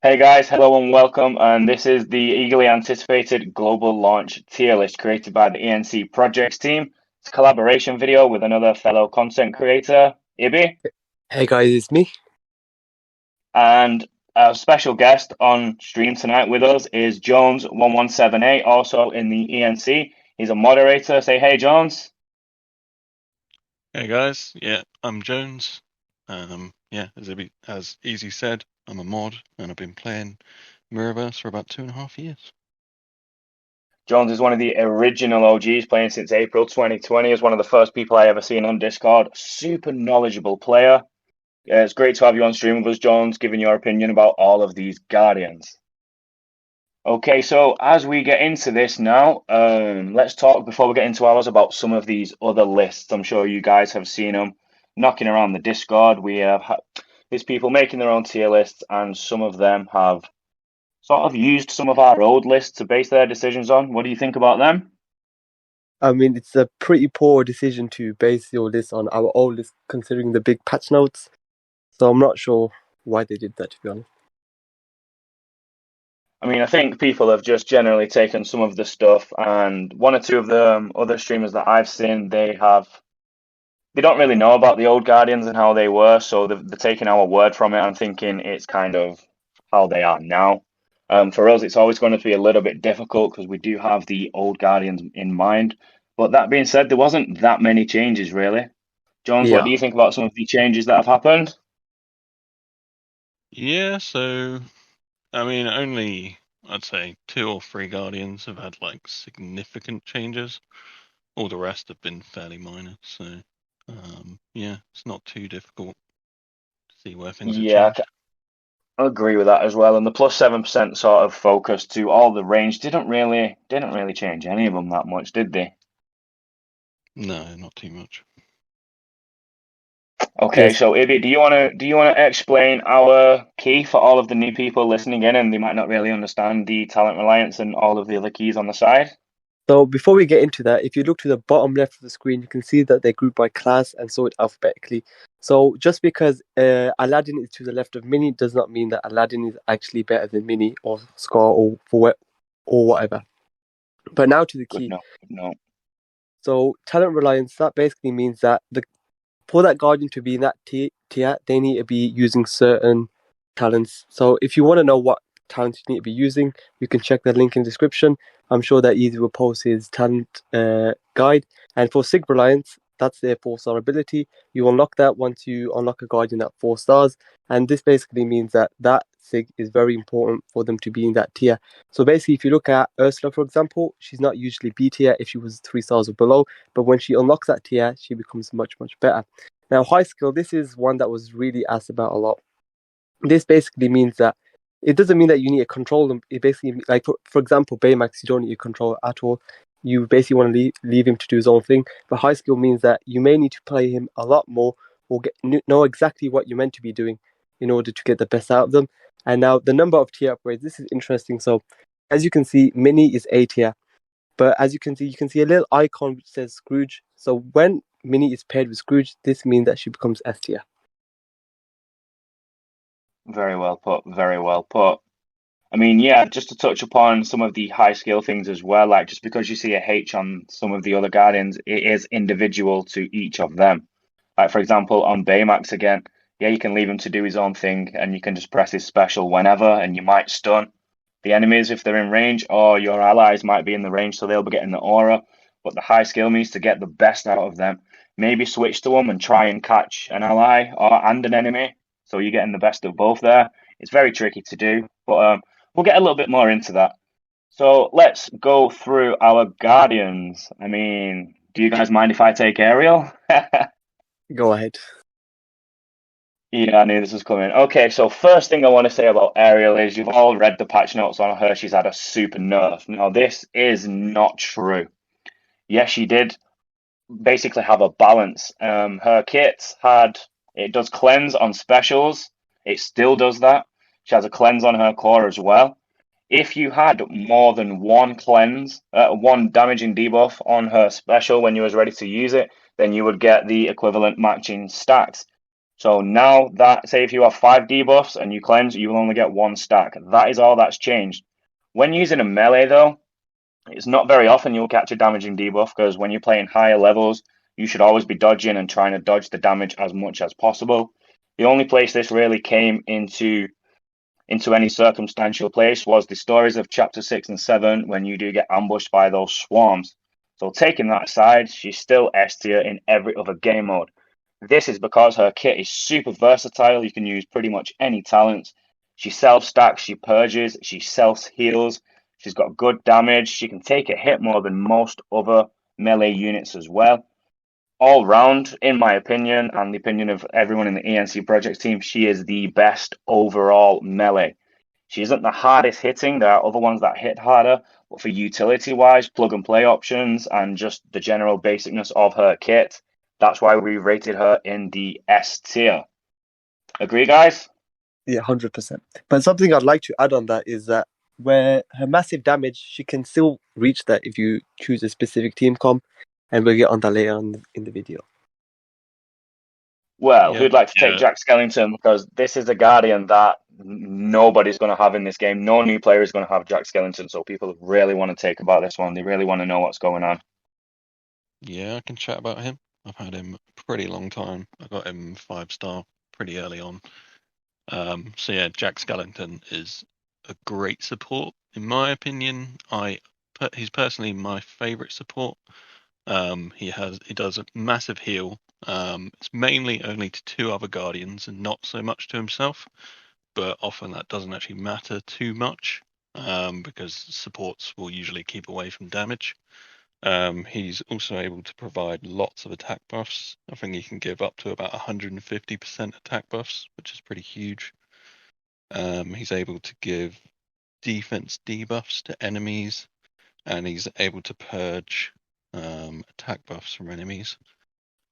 Hey guys, hello and welcome. And this is the eagerly anticipated global launch tier list created by the ENC projects team. It's a collaboration video with another fellow content creator, Ibby, Hey guys, it's me. and our special guest on stream tonight with us is Jones1178, also in the ENC. He's a moderator. Say hey, Jones. Hey guys, yeah, I'm Jones. Yeah, as Easy said, I'm a mod and I've been playing Mirrorverse for about 2.5 years. Jones is one of the original OGs, playing since April 2020. Is one of the first people I ever seen on Discord. Super knowledgeable player. Yeah, it's great to have you on stream with us, Jones, giving your opinion about all of these Guardians. Okay, so as we get into this now, let's talk before we get into ours about some of these other lists. I'm sure you guys have seen them knocking around the Discord. We have these people making their own tier lists, and some of them have sort of used some of our old lists to base their decisions on. What do you think about them? I mean, it's a pretty poor decision to base your list on our old list, considering the big patch notes. So I'm not sure why they did that, to be honest. I mean, I think people have just generally taken some of the stuff, and one or two of the other streamers that I've seen, they don't really know about the old Guardians and how they were, so they're taking our word from it and thinking it's kind of how they are now. For us, it's always going to be a little bit difficult because we do have the old Guardians in mind. But that being said, there wasn't that many changes really. Jones, what Yeah. do you think about some of the changes that have happened? Yeah, so I mean, only I'd say 2 or 3 Guardians have had like significant changes. All the rest have been fairly minor, so yeah, it's not too difficult to see where things have Yeah, changed. I agree with that as well. And the plus 7% sort of focus to all the range didn't really change any of them that much, did they? No, not too much. Okay, Yes. so Ibby, do you wanna explain our key for all of the new people listening in and they might not really understand the talent reliance and all of the other keys on the side? So before we get into that, if you look to the bottom left of the screen, you can see that they're grouped by class and sorted alphabetically. So just because Aladdin is to the left of Minnie does not mean that Aladdin is actually better than Minnie or Scar or whatever. But now to the Good key. no, good no. So talent reliance, that basically means that the for that guardian to be in that tier, they need to be using certain talents. So if you want to know what talents you need to be using, you can check the link in the description. I'm sure that Easy will post his talent guide. And for Sig Reliance, that's their 4-star ability. You unlock that once you unlock a guardian at 4 stars. And this basically means that that Sig is very important for them to be in that tier. So basically, if you look at Ursula, for example, she's not usually B tier if she was 3 stars or below, but when she unlocks that tier, she becomes much, much better. Now, high skill, this is one that was really asked about a lot. This basically means that it doesn't mean that you need to control them. It basically, like for example, Baymax, you don't need to control at all. You basically want to leave him to do his own thing. But high skill means that you may need to play him a lot more or know exactly what you're meant to be doing in order to get the best out of them. And now the number of tier upgrades, this is interesting. So as you can see, Mini is A tier. But as you can see a little icon which says Scrooge. So when Minnie is paired with Scrooge, this means that she becomes S tier. Very well put, very well put. I mean, yeah, just to touch upon some of the high skill things as well, like just because you see a H on some of the other Guardians, it is individual to each of them. Like for example, on Baymax again, yeah, you can leave him to do his own thing and you can just press his special whenever and you might stun the enemies if they're in range, or your allies might be in the range, so they'll be getting the aura. But the high skill means to get the best out of them. Maybe switch to them and try and catch an ally or and an enemy, so you're getting the best of both there. It's very tricky to do, but we'll get a little bit more into that. So let's go through our guardians. I mean, do you guys mind if I take Ariel? Go ahead. Yeah, I knew this was coming. Okay, so first thing I want to say about Ariel is you've all read the patch notes on her. She's had a super nerf. Now, this is not true. Yes, she did basically have a balance. Her kit it does cleanse on specials. It still does that. She has a cleanse on her core as well. If you had more than one cleanse, one damaging debuff on her special when you was ready to use it, then you would get the equivalent matching stats. So now that, say if you have 5 debuffs and you cleanse, you will only get 1 stack. That is all that's changed. When using a melee though, it's not very often you'll catch a damaging debuff, because when you're playing higher levels, you should always be dodging and trying to dodge the damage as much as possible. The only place this really came into any circumstantial place was the stories of chapter 6 and 7, when you do get ambushed by those swarms. So taking that aside, she's still S tier in every other game mode. This is because her kit is super versatile. You can use pretty much any talents. She self-stacks, she purges, she self-heals. She's got good damage. She can take a hit more than most other melee units as well. All round, in my opinion, and the opinion of everyone in the ENC project team, she is the best overall melee. She isn't the hardest hitting. There are other ones that hit harder, but for utility-wise, plug-and-play options, and just the general basicness of her kit, that's why we rated her in the S tier. Agree, guys? Yeah, 100%. But something I'd like to add on that is that where her massive damage, she can still reach that if you choose a specific team comp, and we'll get on that later on in the video. Well, Yeah, who'd like to take yeah. Jack Skellington? Because this is a Guardian that nobody's going to have in this game. No new player is going to have Jack Skellington, so people really want to take about this one. They really want to know what's going on. Yeah, I can chat about him. I've had him a pretty long time. I got him 5-star pretty early on. So yeah, Jack Skellington is a great support in my opinion. He's personally my favourite support. He does a massive heal. It's mainly only to 2 other guardians and not so much to himself, but often that doesn't actually matter too much, because supports will usually keep away from damage. He's also able to provide lots of attack buffs. I think he can give up to about 150% attack buffs, which is pretty huge. He's able to give defense debuffs to enemies, and he's able to purge attack buffs from enemies.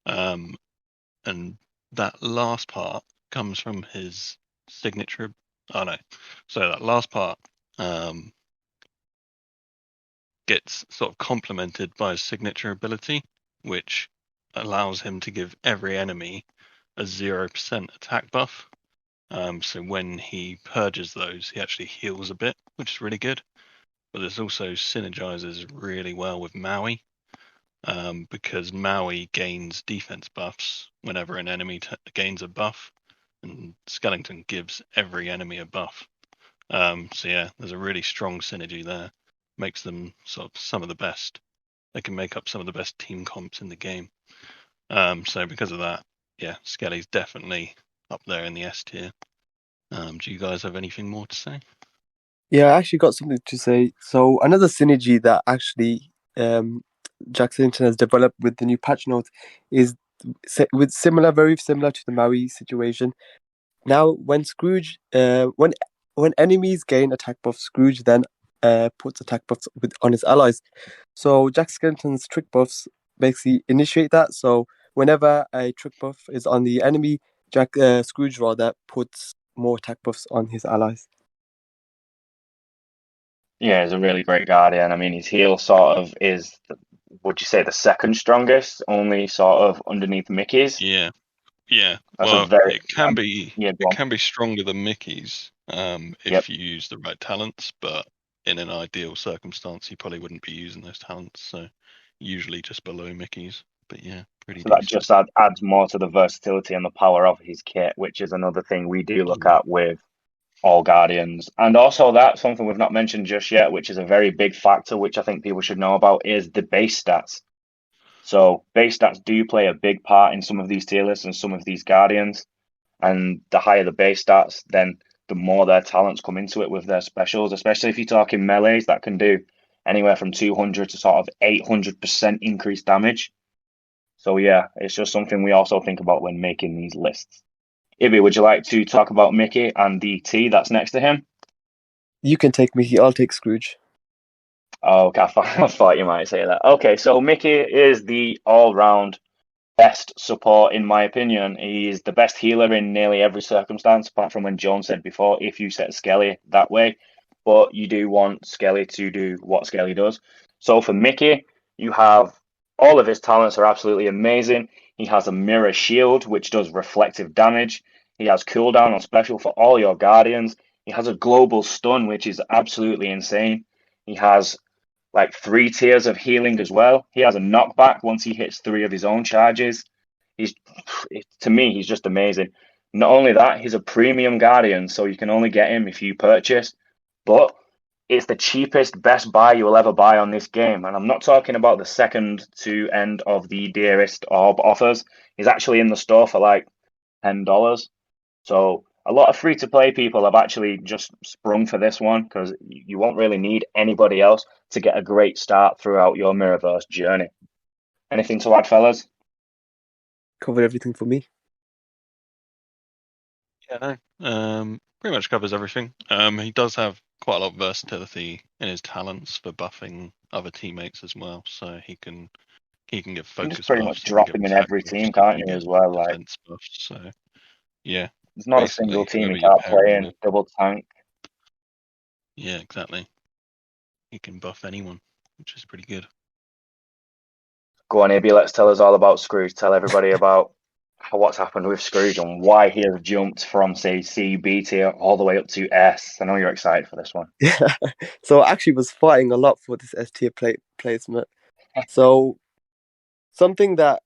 And that last part comes from his signature. Oh no, so that last part gets sort of complemented by his signature ability, which allows him to give every enemy a 0% attack buff. So when he purges those, he actually heals a bit, which is really good. But this also synergizes really well with Maui, because Maui gains defense buffs whenever an enemy gains a buff, and Skellington gives every enemy a buff. So yeah, there's a really strong synergy there. Makes them sort of some of the best. They can make up some of the best team comps in the game. So because of that, yeah, Skelly's definitely up there in the S tier. Do you guys have anything more to say? Yeah, I actually got something to say. So another synergy that actually Jack Skellington has developed with the new patch notes is very similar to the Maui situation. Now, when Scrooge, when enemies gain attack buffs, Scrooge then puts attack buffs on his allies. So Jack Skellington's trick buffs basically initiate that. So whenever a trick buff is on the enemy, Scrooge rather puts more attack buffs on his allies. Yeah, he's a really great Guardian. I mean, his heal sort of is, would you say, the second strongest, only sort of underneath Mickey's? Yeah. That's a Well, very, it can be yeah, go on. stronger than Mickey's Yep. if you use the right talents, but in an ideal circumstance, you probably wouldn't be using those talents. So usually just below Mickey's. But yeah, pretty So that decent. just adds more to the versatility and the power of his kit, which is another thing we do look at with all Guardians. And also that's something we've not mentioned just yet, which is a very big factor, which I think people should know about, is the base stats. So base stats do play a big part in some of these tier lists and some of these Guardians. And the higher the base stats, then the more their talents come into it with their specials, especially if you're talking melees that can do anywhere from 200 to sort of 800% increased damage. So yeah, it's just something we also think about when making these lists. Ibby, would you like to talk about Mickey and the T that's next to him? You can take Mickey, I'll take Scrooge. Oh, okay, I thought you might say that. Okay, so Mickey is the all-round best support, in my opinion. He's the best healer in nearly every circumstance, apart from when Joan said before, if you set Skelly that way. But you do want Skelly to do what Skelly does. So for Mickey, you have all of his talents are absolutely amazing. He has a mirror shield, which does reflective damage. He has cooldown on special for all your guardians. He has a global stun, which is absolutely insane. He has like 3 tiers of healing as well. He has a knockback once he hits 3 of his own charges. He's to me, he's just amazing. Not only that, he's a premium guardian, so you can only get him if you purchase. But it's the cheapest best buy you will ever buy on this game. And I'm not talking about the second to end of the dearest orb offers. He's actually in the store for like $10. So a lot of free to play people have actually just sprung for this one because you won't really need anybody else to get a great start throughout your Mirrorverse journey. Anything to add, fellas? Covered everything for me. Yeah, no. Pretty much covers everything. He does have quite a lot of versatility in his talents for buffing other teammates as well. So he can get You can focus just pretty buffs, much he can drop give him in attack every buffs, team, he can't can you, give as well? Like, defense buffs. So yeah, there's not a single basically team whoever he you can't pair play him in with. double tank. Yeah, exactly. He can buff anyone, which is pretty good. Go on, Ibby, let's tell us all about Scrooge. Tell everybody about what's happened with Scrooge and why he has jumped from, say, C, B tier all the way up to S. I know you're excited for this one. Yeah. So I actually was fighting a lot for this S tier placement. So something that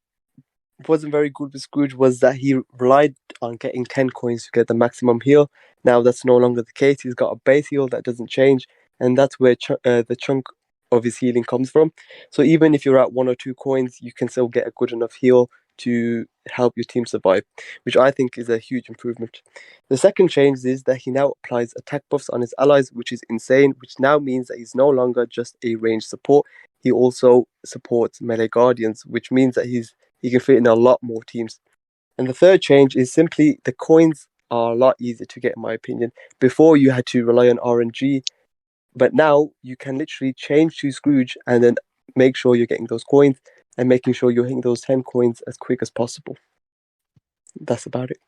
wasn't very good with Scrooge was that he relied on getting 10 coins to get the maximum heal. Now that's no longer the case. He's got a base heal that doesn't change, and that's where the chunk of his healing comes from. So even if you're at 1 or 2 coins, you can still get a good enough heal to help your team survive, which I think is a huge improvement. The second change is that he now applies attack buffs on his allies, which is insane, which now means that he's no longer just a ranged support. He also supports melee guardians, which means that he can fit in a lot more teams. And the third change is simply the coins are a lot easier to get, in my opinion. Before you had to rely on RNG, but now you can literally change to Scrooge and then make sure you're getting those coins and making sure you're hitting those 10 coins as quick as possible. That's about it.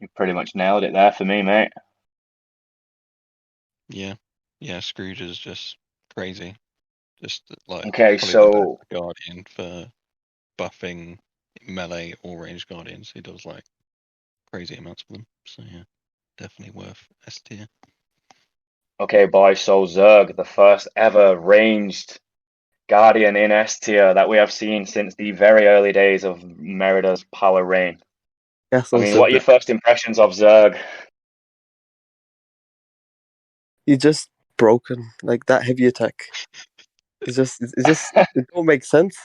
You pretty much nailed it there for me, mate. Yeah, Scrooge is just crazy. Just like Okay, probably the so best guardian for buffing melee or ranged guardians. He does like crazy amounts of them. So yeah, definitely worth S tier. okay, boys, so Zurg, the first ever ranged guardian in S tier that we have seen since the very early days of Merida's power reign. I Gaston mean, said what are your that. first impressions of Zurg? He's just broken. Like that heavy attack. It don't make sense.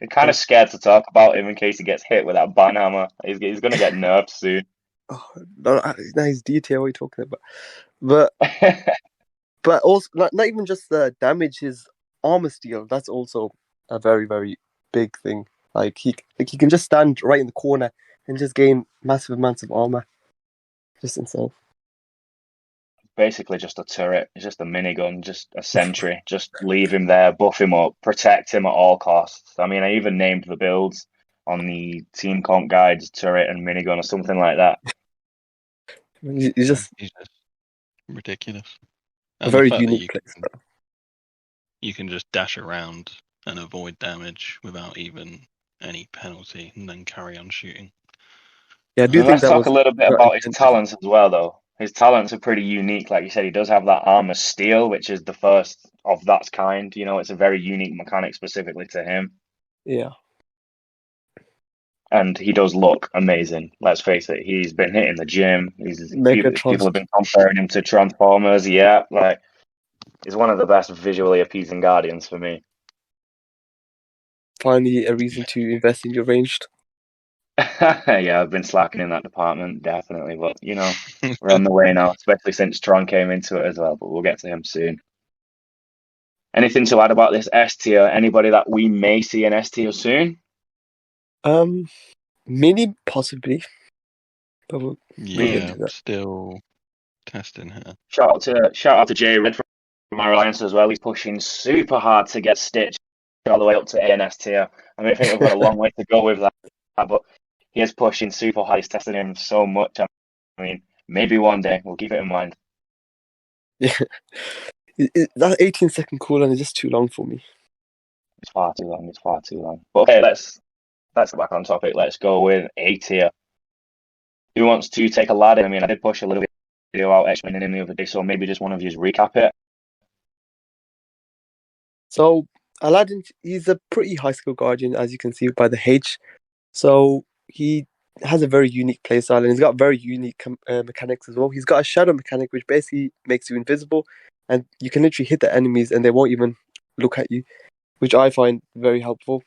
I'm kind of Like, scared to talk about him in case he gets hit with that banhammer. He's going to get nerfed soon. oh, no, nice detail. What are you talking about? But also not even just the damage, his armor steal. That's also a very very big thing. He can just stand right in the corner and just gain massive amounts of armor. Just insane. Basically, just a turret. It's just a minigun, just a sentry. Just leave him there, buff him up, protect him at all costs. I mean, I even named the builds on the team comp guides, turret and minigun or something like that. He's just He's just ridiculous. a And the very fact that unique place. you can just dash around and avoid damage without even any penalty and then carry on shooting. Yeah, I do And think let's that talk a was little bit well about his intended. talents as well, though. His talents are pretty unique. Like you said, he does have that armor steel, which is the first of that kind. You know, it's a very unique mechanic specifically to him. Yeah, And he does look amazing. Let's face it, he's been hitting the gym. Megatron. People have been comparing him to Transformers. Yeah, like he's one of the best visually appeasing guardians for me. Finally, a reason to invest in your ranged. Yeah, I've been slacking in that department, definitely. But you know, we're on the way now, especially since Tron came into it as well. But we'll get to him soon. Anything to add about this S tier? Anybody that we may see in S tier soon? Minnie possibly, but we'll get Really? Yeah, to that. still testing her. Shout out to Jay Red from our alliance as well. He's pushing super hard to get Stitch all the way up to A and S tier. I mean, I think we've got a long way to go with that, but he is pushing super hard. He's testing him so much. I mean, maybe one day we'll keep it in mind. Yeah, that 18-second cooldown is just too long for me. It's far too long. It's far too long. But okay, let's get back on topic. Let's go with A tier. Who wants to take Aladdin? I mean, I did push a little video out explaining him the other day, so maybe just one of you recap it. So Aladdin, he's a pretty high skill guardian, as you can see by the H. So he has a very unique playstyle, and he's got very unique mechanics as well. He's got a shadow mechanic, which basically makes you invisible, and you can literally hit the enemies, and they won't even look at you, which I find very helpful.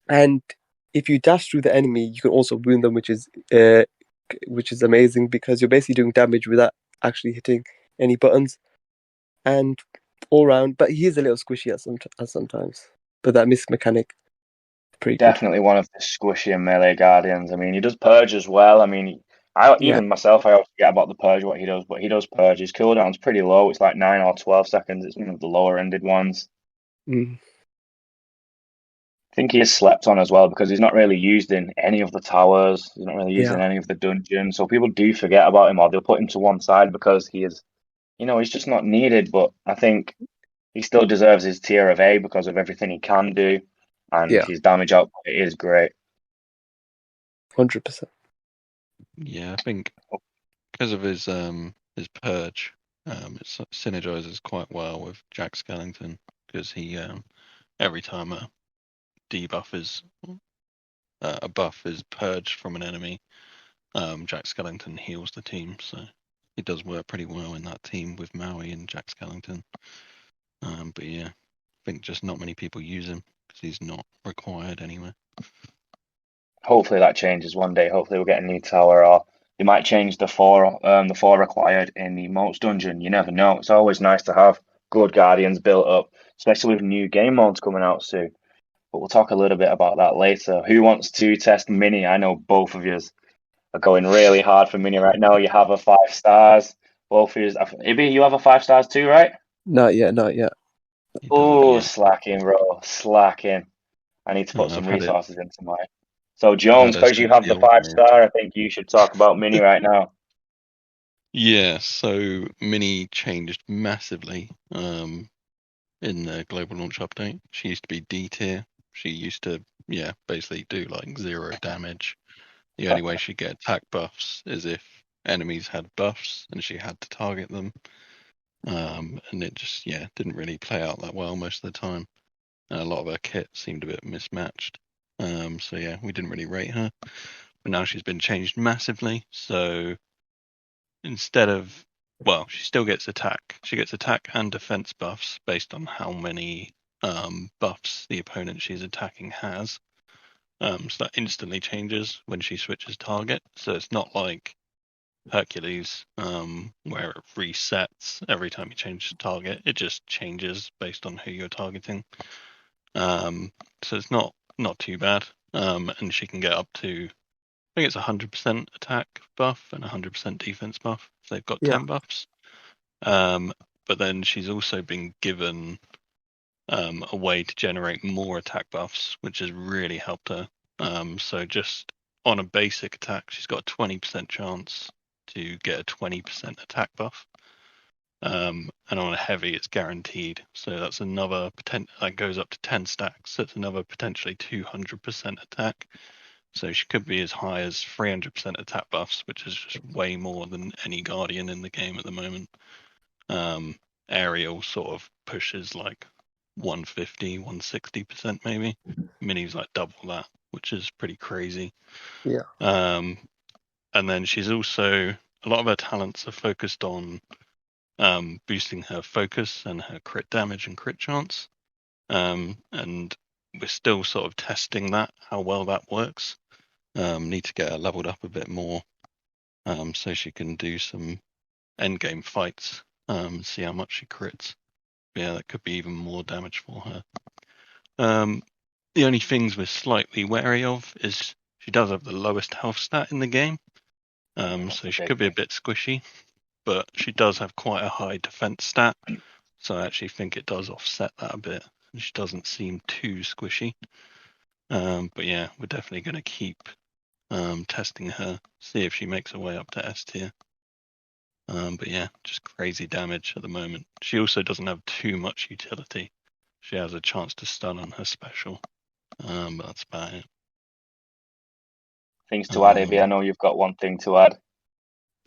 And if you dash through the enemy, you can also wound them, which is amazing because you're basically doing damage without actually hitting any buttons. And all round, but he is a little squishy at sometimes. But that miss mechanic, pretty good. Definitely one of the squishy and melee guardians. I mean, he does purge as well. I mean, I Yeah. even myself, I always forget about the purge what he does, but he does purge. His cooldown's pretty low. It's like 9 or 12 seconds. It's one of the lower ended ones. Mm. I think he is slept on as well because he's not really used in any of the towers. He's not really used Yeah. in any of the dungeons. So people do forget about him or they'll put him to one side because he is, he's just not needed. But I think he still deserves his tier of A because of everything he can do. And Yeah. his damage output is great. 100%. Yeah, I think because of his purge, it synergizes quite well with Jack Skellington because he every time a debuff is a buff is purged from an enemy, Jack Skellington heals the team, so it does work pretty well in that team with Maui and Jack Skellington. But yeah, I think just not many people use him because he's not required anywhere. Hopefully that changes one day. Hopefully we'll get a new tower, or they might change the four required in the Moats dungeon. You never know. It's always nice to have good guardians built up, especially with new game modes coming out soon. But we'll talk a little bit about that later. Who wants to test Minnie? I know both of you are going really hard for Minnie right now. You have a 5 stars. Both of you, maybe you have a 5 stars too, right? Not yet. Not yet. He doesn't Oh, yet. slacking, bro, slacking. I need to put I've some had it. resources into mine. So I've Jones, had it because you since have the the old five mode. star, I think you should talk about Minnie right now. Yeah, so Minnie changed massively in the global launch update. She used to be D tier. She used to, basically do like 0 damage. The only way she'd get attack buffs is if enemies had buffs and she had to target them. And it just, didn't really play out that well most of the time. And a lot of her kit seemed a bit mismatched. So yeah, we didn't really rate her. But now she's been changed massively. So instead of, she still gets attack. She gets attack and defense buffs based on how many buffs the opponent she's attacking has. So that instantly changes when she switches target. So it's not like Hercules, where it resets every time you change target. It just changes based on who you're targeting. So it's not too bad. And she can get up to, I think it's 100% attack buff and 100% defense buff. So they've got Yeah. 10 buffs. But then she's also been given a way to generate more attack buffs, which has really helped her. So just on a basic attack, she's got a 20% chance to get a 20% attack buff. And on a heavy, it's guaranteed. So that's another that goes up to 10 stacks. So it's another potentially 200% attack. So she could be as high as 300% attack buffs, which is just way more than any guardian in the game at the moment. Ariel sort of pushes like 150, 160% maybe. Minnie's like double that, which is pretty crazy. Yeah. And then she's also, a lot of her talents are focused on boosting her focus and her crit damage and crit chance. And we're still sort of testing that, how well that works. Need to get her leveled up a bit more so she can do some endgame fights, see how much she crits. Yeah, that could be even more damage for her. The only things we're slightly wary of is she does have the lowest health stat in the game. So she could be a bit squishy, but she does have quite a high defense stat. So I actually think it does offset that a bit. She doesn't seem too squishy. But yeah, we're definitely going to keep testing her, see if she makes her way up to S tier. But yeah, just crazy damage at the moment. She also doesn't have too much utility. she has a chance to stun on her special. But that's about it. Things to add, Ibby. I know you've got one thing to add.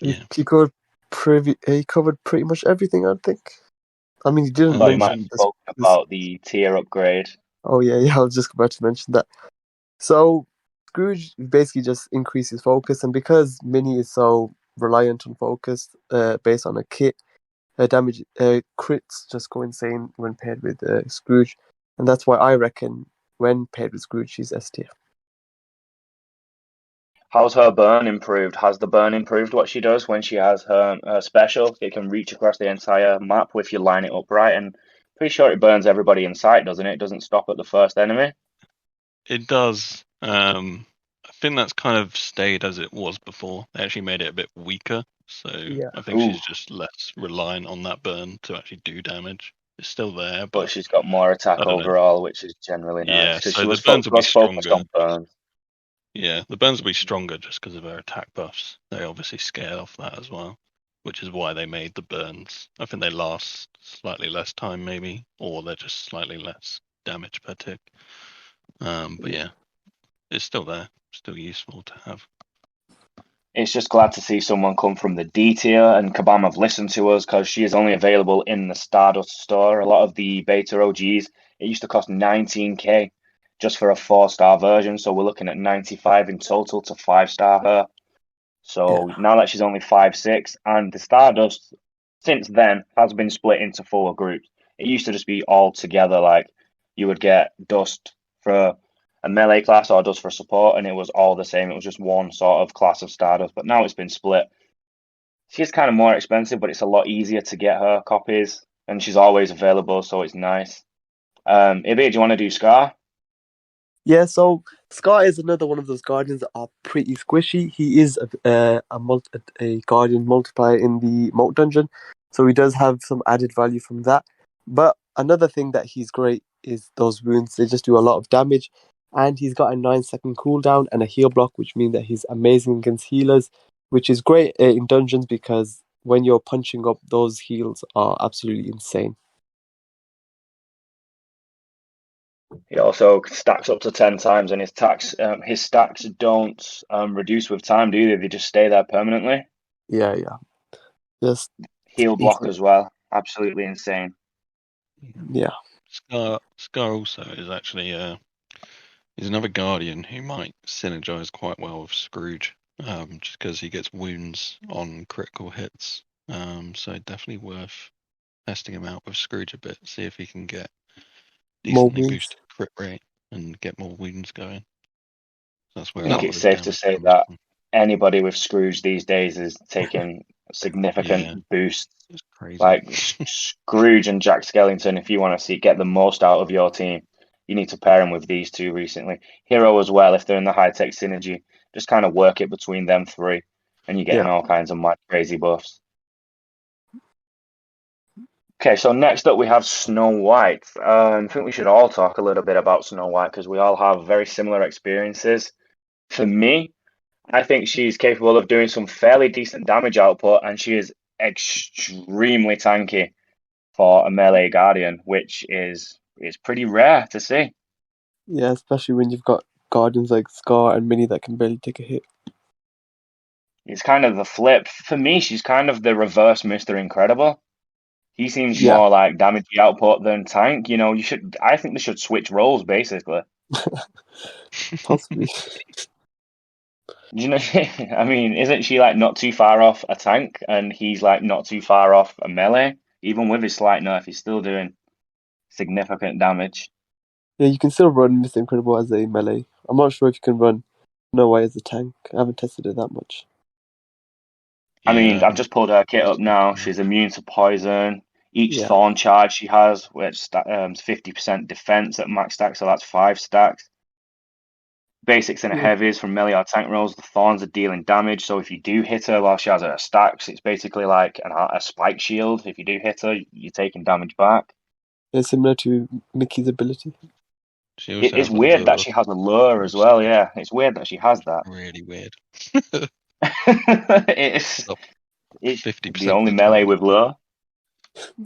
Yeah. He covered pretty much everything, I think. I mean, he didn't I thought you might have mention this. spoken about the tier upgrade. Oh yeah, I was just about to mention that. So Scrooge basically just increases focus, and because Minnie is so reliant on focus, based on a kit, her damage crits just go insane when paired with Scrooge, and that's why I reckon when paired with Scrooge, she's S tier. How's her burn improved? Has the burn improved what she does when she has her special? It can reach across the entire map if you line it up right, and pretty sure it burns everybody in sight, doesn't it? It doesn't stop at the first enemy. It does. I think that's kind of stayed as it was before. They actually made it a bit weaker, so Yeah. I think Ooh, she's just less reliant on that burn to actually do damage. It's still there, but but she's got more attack I don't know. overall, which is generally nice Yeah, because so she the burns will be was focused stronger. on burns. Yeah, the burns will be stronger just because of her attack buffs. They obviously scale off that as well, which is why they made the burns. I think they last slightly less time, maybe, or they're just slightly less damage per tick. But yeah, it's still there, still useful to have. It's just glad to see someone come from the D tier, and Kabam have listened to us because she is only available in the Stardust store. A lot of the beta OGs, it used to cost 19k just for a 4-star version, so we're looking at 95 in total to 5-star her. So Yeah. now that she's only 5'6", and the Stardust since then has been split into 4 groups. It used to just be all together, like you would get Dust for a melee class or Dust for support, and it was all the same. It was just one sort of class of Stardust, but now it's been split. She's kind of more expensive, but it's a lot easier to get her copies, and she's always available, so it's nice. Ibby, do you want to do Scar? Yeah, so Scar is another one of those guardians that are pretty squishy. He is a guardian multiplier in the moat dungeon, so he does have some added value from that. But another thing that he's great is those wounds. They just do a lot of damage, and he's got a 9-second cooldown and a heal block, which means that he's amazing against healers, which is great in dungeons because when you're punching up, those heals are absolutely insane. He also stacks up to 10 times, and his stacks don't reduce with time, do they? They just stay there permanently. Yeah, yeah. Just Heal block easy. as well. Absolutely insane. Yeah. Scar also is actually is another guardian who might synergize quite well with Scrooge, just because he gets wounds on critical hits. So definitely worth testing him out with Scrooge a bit, see if he can get More decently wounds. boosted crit rate and get more wounds going. That's I where a think lot of it's his safe to damage say comes that from. anybody with Scrooge these days is taking Yeah, significant boosts. it's crazy. Like Scrooge and Jack Skellington, if you want to get the most out of your team, you need to pair him with these two recently. Hiro as well, if they're in the high tech synergy, just kind of work it between them three, and you're getting Yeah. all kinds of mad crazy buffs. Okay, so next up we have Snow White. I think we should all talk a little bit about Snow White because we all have very similar experiences. For me, I think she's capable of doing some fairly decent damage output, and she is extremely tanky for a melee guardian, which is pretty rare to see. Yeah, especially when you've got guardians like Scar and Minnie that can barely take a hit. It's kind of the flip. For me, she's kind of the reverse Mr. Incredible. He seems Yeah, more like damage output than tank. I think they should switch roles basically. possibly. You know, I mean, isn't she like not too far off a tank, and he's like not too far off a melee? Even with his slight nerf, he's still doing significant damage. Yeah, you can still run Mr. Incredible as a melee. I'm not sure if you can run No Way as a tank. I haven't tested it that much. I mean, Yeah, I've just pulled her kit up now. much. She's immune to poison. Each Yeah, thorn charge she has, which 50% defense at max stack, so that's 5 stacks. Basics and yeah, heavies from melee or tank rolls. The thorns are dealing damage, so if you do hit her while she has her stacks, it's basically like a spike shield. If you do hit her, you're taking damage back. it's similar to Mickey's ability. She also It's has a weird that lure, she has a lure as which well. Yeah, it's weird that she has that. really weird. it's Up it's the 50% of only the melee time. with lure.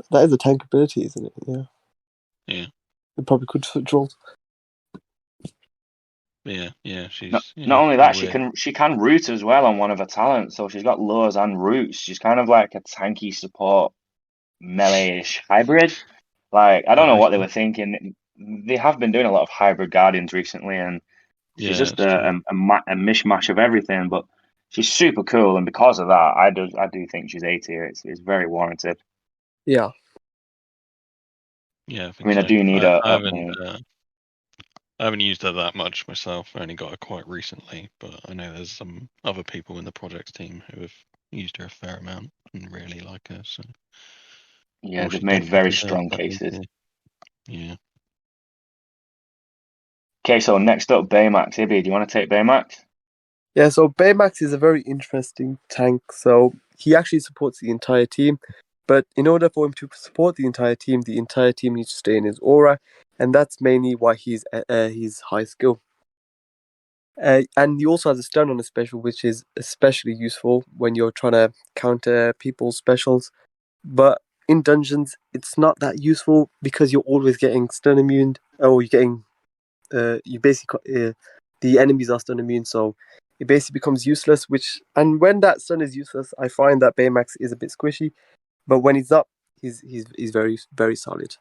That is a tank ability, isn't it? Yeah. Yeah. It probably could switch roles. Yeah, Not, she's not only that, weird. she can root as well on one of her talents. So she's got lures and roots. She's kind of like a tanky support melee-ish hybrid. Like, I don't know what they Okay. were thinking. They have been doing a lot of hybrid guardians recently, and she's Yeah, just it's true. a mishmash of everything. But she's super cool, and because of that, I do think she's A tier. It's very warranted. Yeah. Yeah, I I think mean, I so. do need I, a I haven't update. I haven't used her that much myself. I only got her quite recently, but I know there's some other people in the projects team who have used her a fair amount and really like her. So, Yeah, or they've she made very definitely deserves strong that cases. AT. Yeah. Okay, so next up, Baymax. Ibby, do you want to take Baymax? Yeah, so Baymax is a very interesting tank. So he actually supports the entire team. But in order for him to support the entire team needs to stay in his aura. And that's mainly why he's high skill. And he also has a stun on his special, which is especially useful when you're trying to counter people's specials. But in dungeons, it's not that useful because you're always getting stun immune, or you're getting you basically the enemies are stun immune, so it basically becomes useless. And when that stun is useless, I find that Baymax is a bit squishy. But when he's up, he's very very solid.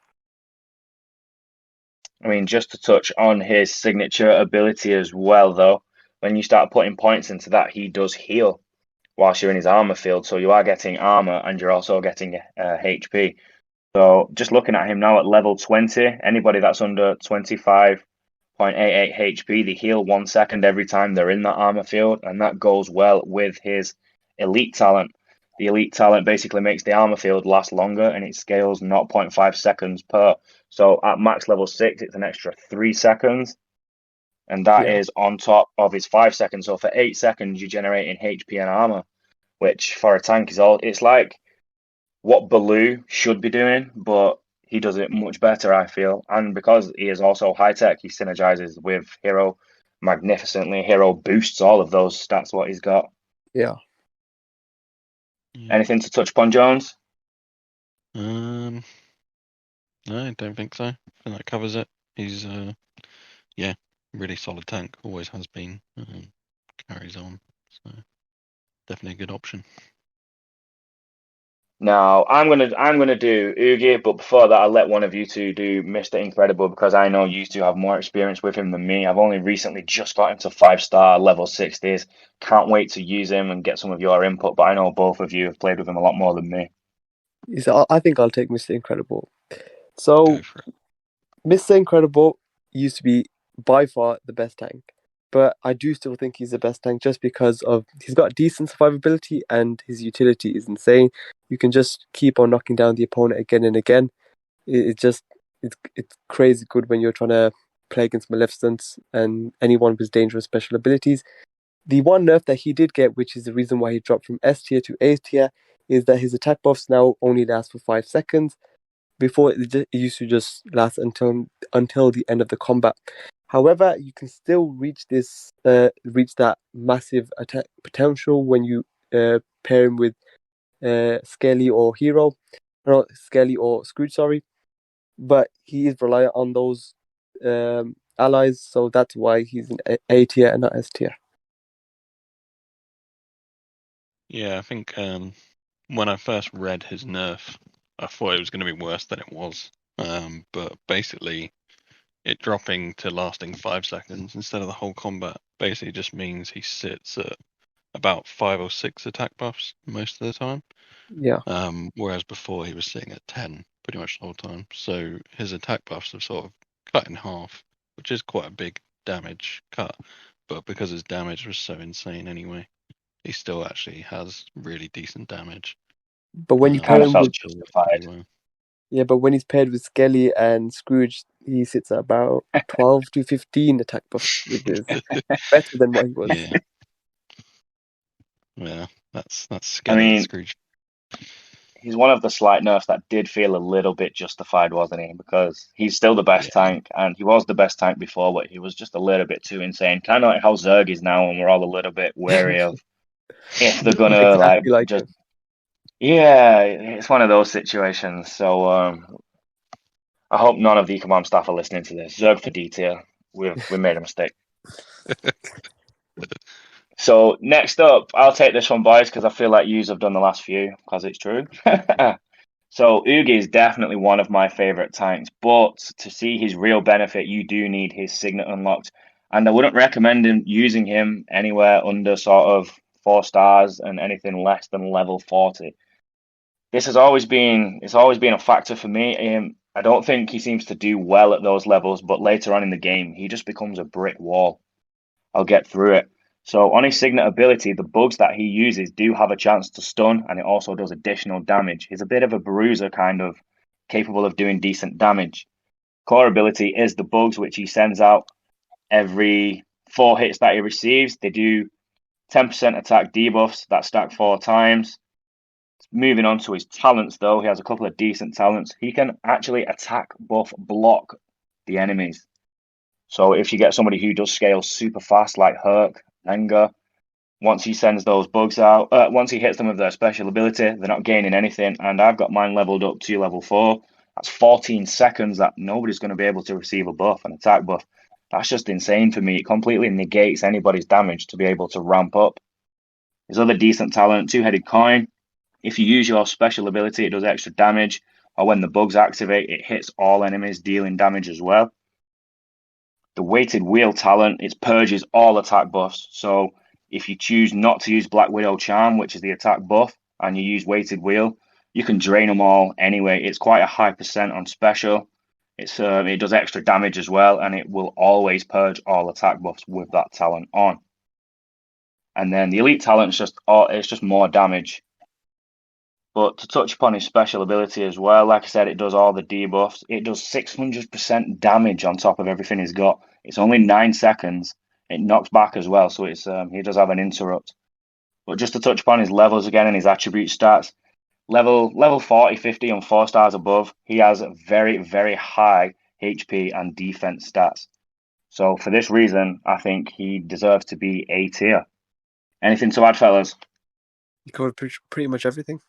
I mean, just to touch on his signature ability as well, though, when you start putting points into that, he does heal whilst you're in his armor field. So you are getting armor and you're also getting HP. So just looking at him now at level 20, anybody that's under 25.88 HP, they heal 1 second every time they're in that armor field, and that goes well with his elite talent. The elite talent basically makes the armor field last longer and it scales 0.5 seconds per. So at max level 6, it's an extra 3 seconds, and that Yeah, is on top of his 5 seconds. So for 8 seconds, you're generating HP and armor, which for a tank is all. It's like what Baloo should be doing, but he does it much better, I feel. And because he is also high tech, he synergizes with Hiro magnificently. Hiro boosts all of those stats, what he's got. yeah. Yeah. Anything to touch upon, Jones? No, I don't think so. I think that covers it. He's yeah, really solid tank. Always has been. Carries on. So definitely a good option. Now I'm gonna do Oogie, but before that, I'll let one of you two do Mr. Incredible because I know you two have more experience with him than me. I've only recently just got him to 5-star level 60s. Can't wait to use him and get some of your input, but I know both of you have played with him a lot more than me. So I think I'll take Mr. Incredible. Go So for it. Mr. Incredible used to be by far the best tank, but I do still think he's the best tank just because of he's got decent survivability and his utility is insane. You can just keep on knocking down the opponent again and again. It just it's crazy good when you're trying to play against Maleficent and anyone with dangerous special abilities. The one nerf that he did get, which is the reason why he dropped from S tier to A tier, is that his attack buffs now only last for 5 seconds. Before it used to just last until the end of the combat. However, you can still reach that massive attack potential when you pair him with Skelly or Hiro, not Skelly or Scrooge, sorry. But he is reliant on those allies, so that's why he's in A tier and not S tier. Yeah, I think when I first read his nerf, I thought it was going to be worse than it was. But basically, it dropping to lasting 5 seconds instead of the whole combat basically just means he sits at about 5 or 6 attack buffs most of the time. Yeah. Whereas before he was sitting at 10 pretty much the whole time. So his attack buffs have sort of cut in half, which is quite a big damage cut. But because his damage was so insane anyway, he still actually has really decent damage. But when you It kind pair of him felt with justified. Well. but when he's paired with Skelly and Scrooge, he sits at about 12 to 15 attack buffs, which is better than what he was. Yeah, yeah, that's I Skelly and mean, Scrooge. he's one of the slight nerfs that did feel a little bit justified, wasn't he? Because he's still the best Yeah, tank, and he was the best tank before, but he was just a little bit too insane. Kind of like how Zurg is now, and we're all a little bit wary of if they're gonna like Exactly like just. him. Yeah, it's one of those situations. So I hope none of the command staff are listening to this. Zurg for D tier. We made a mistake. So next up, I'll take this one, boys, because I feel like yous have done the last few, because it's true. So Oogie is definitely one of my favorite tanks, but to see his real benefit, you do need his signet unlocked, and I wouldn't recommend using him anywhere under sort of 4 stars and anything less than level 40. This has always been a factor for me. I don't think he seems to do well at those levels, but later on in the game, he just becomes a brick wall. I'll get through it. So on his signet ability, the bugs that he uses do have a chance to stun, and it also does additional damage. He's a bit of a bruiser, kind of capable of doing decent damage. Core ability is the bugs, which he sends out every 4 hits that he receives. They do 10% attack debuffs that stack 4 times. Moving on to his talents, though, he has a couple of decent talents. He can actually attack, buff, block the enemies. So if you get somebody who does scale super fast, like Herc, Anger, once he sends those bugs out, once he hits them with their special ability, they're not gaining anything. And I've got mine leveled up to level 4. That's 14 seconds that nobody's going to be able to receive a buff, an attack buff. That's just insane for me. It completely negates anybody's damage to be able to ramp up. His other decent talent, Two-Headed Coin. If you use your special ability, it does extra damage. Or when the bugs activate, it hits all enemies, dealing damage as well. The Weighted Wheel talent, it purges all attack buffs. So if you choose not to use Black Widow Charm, which is the attack buff, and you use Weighted Wheel, you can drain them all anyway. It's quite a high percent on special. It does extra damage as well, and it will always purge all attack buffs with that talent on. And then the elite talent is just more damage. But to touch upon his special ability as well, like I said, it does all the debuffs. It does 600% damage on top of everything he's got. It's only 9 seconds. It knocks back as well, so he does have an interrupt. But just to touch upon his levels again and his attribute stats, level 40, 50 and 4 stars above, he has very, very high HP and defense stats. So for this reason, I think he deserves to be A tier. Anything to add, fellas? You covered pretty much everything.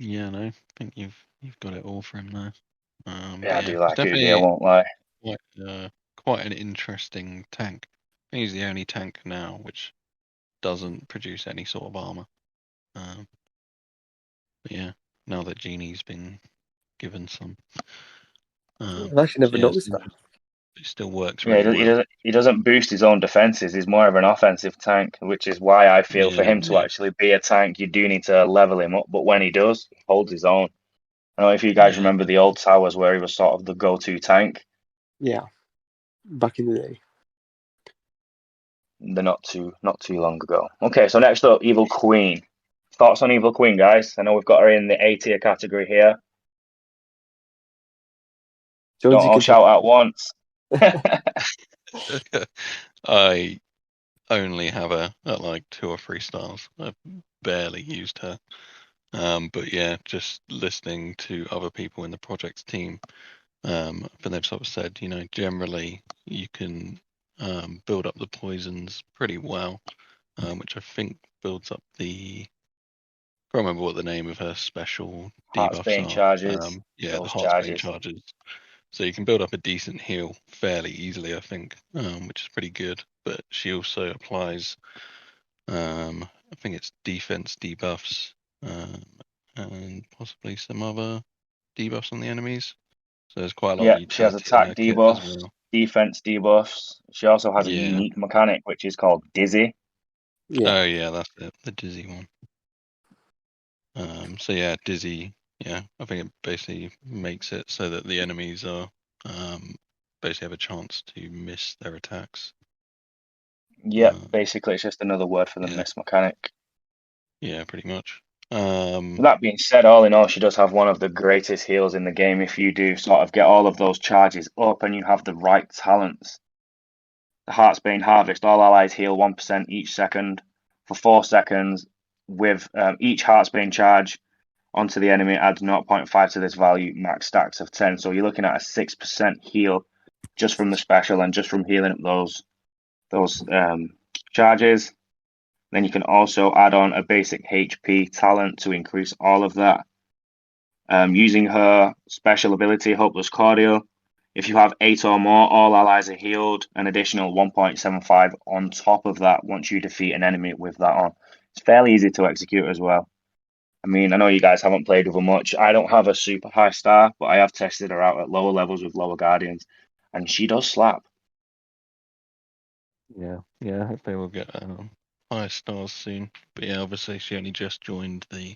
Yeah, no, I think you've got it all for him there. Yeah, I do like definitely Oogie, I won't lie. Quite an interesting tank. I think he's the only tank now which doesn't produce any sort of armor. But yeah, now that Genie's been given some, I've actually never noticed that. It still works really well. He doesn't boost his own defenses. He's more of an offensive tank, which is why I feel for him to actually be a tank, you do need to level him up. But when he does, he holds his own. I don't know if you guys remember the old towers where he was sort of the go-to tank. Yeah, back in the day. They're not too long ago. Okay, so next up, Evil Queen. Thoughts on Evil Queen, guys? I know we've got her in the A tier category here. Jones, Don't all shout out once. I only have her at like 2 or 3 stars. I've barely used her. But yeah, just listening to other people in the project's team, and they've sort of said, generally you can build up the poisons pretty well, which I think builds up the. I can't remember what the name of her special debuffs are. Charges. The Heartsbane charges. So you can build up a decent heal fairly easily, I think, which is pretty good. But she also applies, I think it's defense debuffs, and possibly some other debuffs on the enemies. So there's quite a lot of utility. She has attack debuffs, defense debuffs. She also has a unique mechanic, which is called Dizzy. Yeah. Oh yeah, that's it, the Dizzy one. So yeah, Dizzy. Yeah, I think it basically makes it so that the enemies are basically have a chance to miss their attacks. Yeah, basically it's just another word for the miss mechanic. Yeah, pretty much. That being said, all in all, she does have one of the greatest heals in the game if you do sort of get all of those charges up and you have the right talents. The Heartsbane Harvest, all allies heal 1% each second for 4 seconds, with each Heartsbane charge onto the enemy adds 0.5 to this value, max stacks of 10. So you're looking at a 6% heal just from the special and just from healing up those charges. Then you can also add on a basic HP talent to increase all of that. Using her special ability, Hopeless Cordial. If you have 8 or more, all allies are healed. An additional 1.75 on top of that once you defeat an enemy with that on. It's fairly easy to execute as well. I mean, I know you guys haven't played with her much. I don't have a super high star, but I have tested her out at lower levels with lower guardians, and she does slap. Yeah, I hope they will get higher stars soon. But yeah, obviously she only just joined the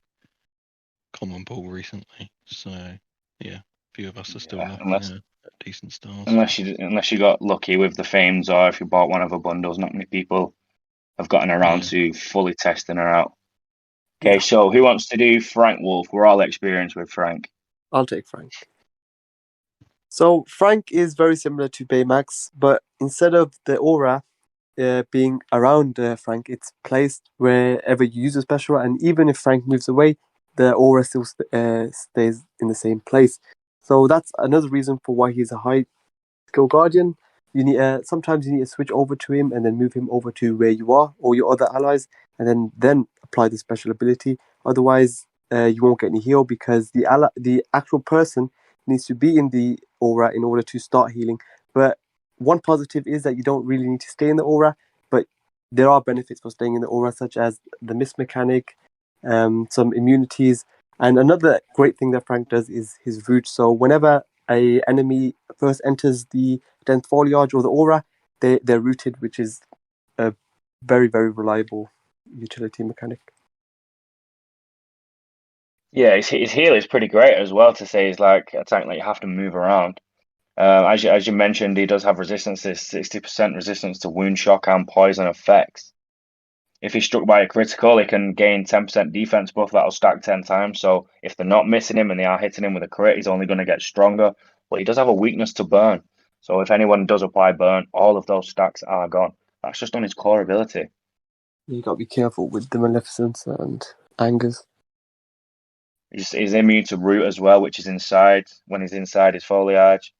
common pool recently, so yeah, a few of us are still Yeah, lacking her at decent stars. unless you got lucky with the fames, or if you bought one of her bundles, not many people have gotten around Yeah. to fully testing her out. Okay, Yeah, so who wants to do Frank Wolff? We're all experienced with Frank. I'll take Frank. So Frank is very similar to Baymax, but instead of the aura being around Frank, it's placed wherever you use a special, and even if Frank moves away, the aura still stays in the same place. So that's another reason for why he's a high skill guardian. You need sometimes you need to switch over to him and then move him over to where you are or your other allies, and then apply the special ability. Otherwise, you won't get any heal because the actual person needs to be in the aura in order to start healing. But one positive is that you don't really need to stay in the aura, but there are benefits for staying in the aura, such as the mist mechanic, some immunities, and another great thing that Frank does is his root. So whenever a enemy first enters the dense foliage or the aura, they're rooted, which is a very, very reliable utility mechanic. Yeah, his heal is pretty great as well. To say he's like a tank that you have to move around. As you mentioned, he does have resistance. There's 60% resistance to wound shock and poison effects. If he's struck by a critical, he can gain 10% defense buff that'll stack 10 times. So if they're not missing him and they are hitting him with a crit, he's only going to get stronger. But he does have a weakness to burn. So if anyone does apply burn, all of those stacks are gone. That's just on his core ability. You got to be careful with the Maleficence and Angers. He's immune to root as well, which is inside when he's inside his foliage.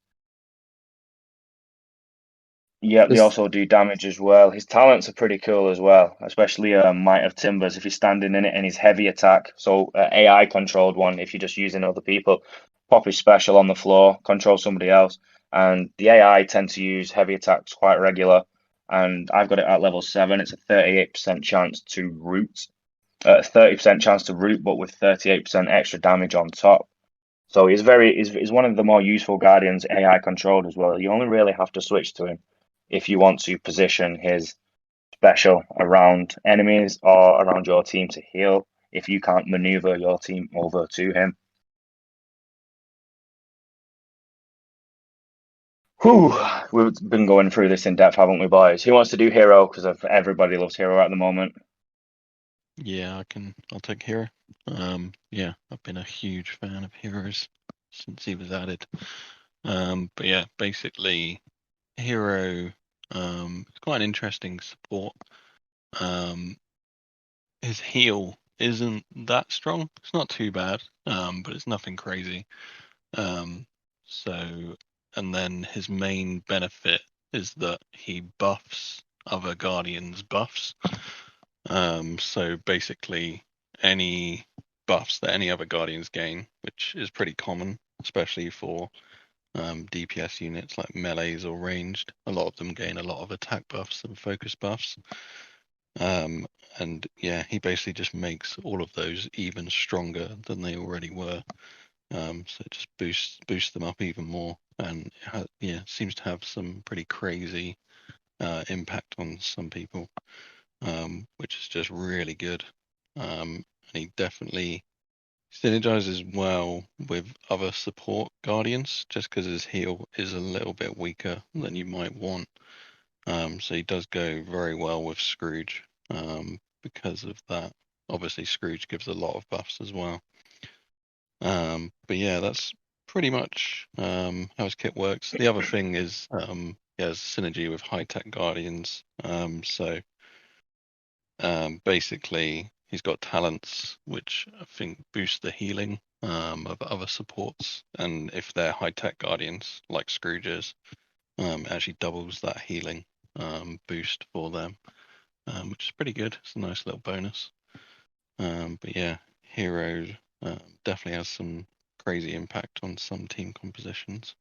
Yeah, they Just also do damage as well. His talents are pretty cool as well, especially Might of Timbers if he's standing in it and his heavy attack. So AI controlled one if you're just using other people. Pop his special on the floor, control somebody else. And the AI tend to use heavy attacks quite regular. And I've got it at level 7. It's a 38% chance to root. 30% chance to root, but with 38% extra damage on top. So he's one of the more useful guardians AI controlled as well. You only really have to switch to him if you want to position his special around enemies or around your team to heal if you can't maneuver your team over to him. Whew, we've been going through this in depth, haven't we, boys? Who wants to do Hiro? Because everybody loves Hiro at the moment. Yeah, I'll take Hiro. Yeah, I've been a huge fan of Heroes since he was added. But yeah, basically Hiro is quite an interesting support. His heal isn't that strong. It's not too bad, but it's nothing crazy. So, and then his main benefit is that he buffs other Guardians' buffs. So basically, any buffs that any other Guardians gain, which is pretty common, especially for DPS units like melees or ranged, a lot of them gain a lot of attack buffs and focus buffs. And yeah, he basically just makes all of those even stronger than they already were. So it just boosts them up even more, and seems to have some pretty crazy impact on some people, which is just really good. And he definitely synergizes well with other support guardians, just because his heal is a little bit weaker than you might want. So he does go very well with Scrooge because of that. Obviously, Scrooge gives a lot of buffs as well. But yeah, that's pretty much how his kit works. The other thing is he has synergy with high-tech guardians. So basically, he's got talents which I think boost the healing of other supports, and if they're high-tech guardians like Scrooge's, it actually doubles that healing boost for them, which is pretty good. It's a nice little bonus. But yeah, Hero definitely has some crazy impact on some team compositions.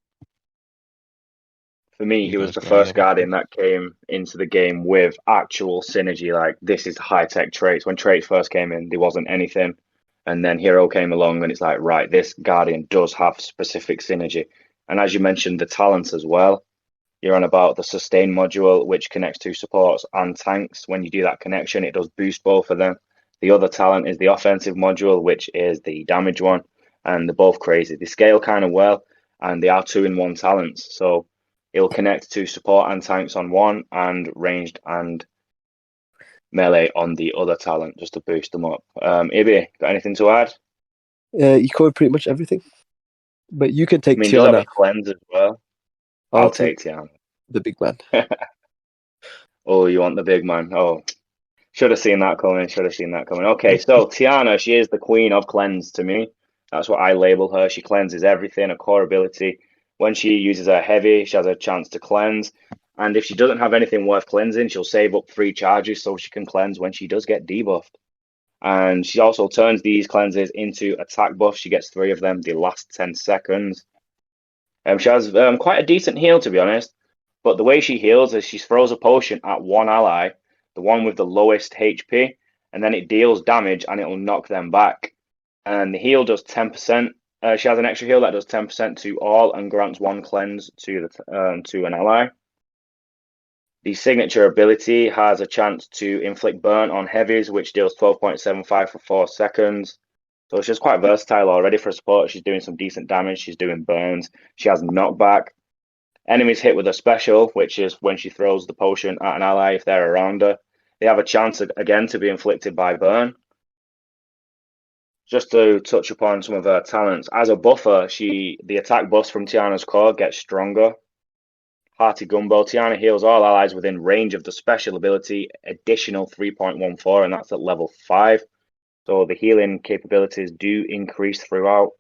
For me, You he was guys the got any first other Guardian thoughts? that came into the game with actual synergy. Like, this is high-tech traits. When traits first came in, there wasn't anything. And then Hiro came along and it's like, right, this Guardian does have specific synergy. And as you mentioned, the talents as well. You're on about the sustain module, which connects to supports and tanks. When you do that connection, it does boost both of them. The other talent is the offensive module, which is the damage one. And they're both crazy. They scale kind of well, and they are two-in-one talents. So it'll connect to support and tanks on one, and ranged and melee on the other talent, just to boost them up. Ibi, got anything to add? You covered pretty much everything. But you can I take mean, does have a Tiana. cleanse as well. I'll I'll take take Tiana. the big man. Oh, you want the big man? Oh, should have seen that coming. Should have seen that coming. Okay, so Tiana, she is the queen of cleanse to me. That's what I label her. She cleanses everything, a core ability. When she uses her heavy, she has a chance to cleanse. And if she doesn't have anything worth cleansing, she'll save up 3 charges so she can cleanse when she does get debuffed. And she also turns these cleanses into attack buffs. She gets 3 of them. They last 10 seconds. She has quite a decent heal, to be honest. But the way she heals is she throws a potion at one ally, the one with the lowest HP, and then it deals damage and it'll knock them back. And the heal does 10%. She has an extra heal that does 10% to all and grants 1 cleanse to an ally. The signature ability has a chance to inflict burn on heavies, which deals 12.75 for 4 seconds. So she's quite versatile already for a support. She's doing some decent damage. She's doing burns. She has knockback. Enemies hit with a special, which is when she throws the potion at an ally if they're around her. They have a chance again to be inflicted by burn. Just to touch upon some of her talents. As a buffer, the attack buff from Tiana's core gets stronger. Hearty Gumbo. Tiana heals all allies within range of the special ability, additional 3.14, and that's at level 5. So the healing capabilities do increase throughout.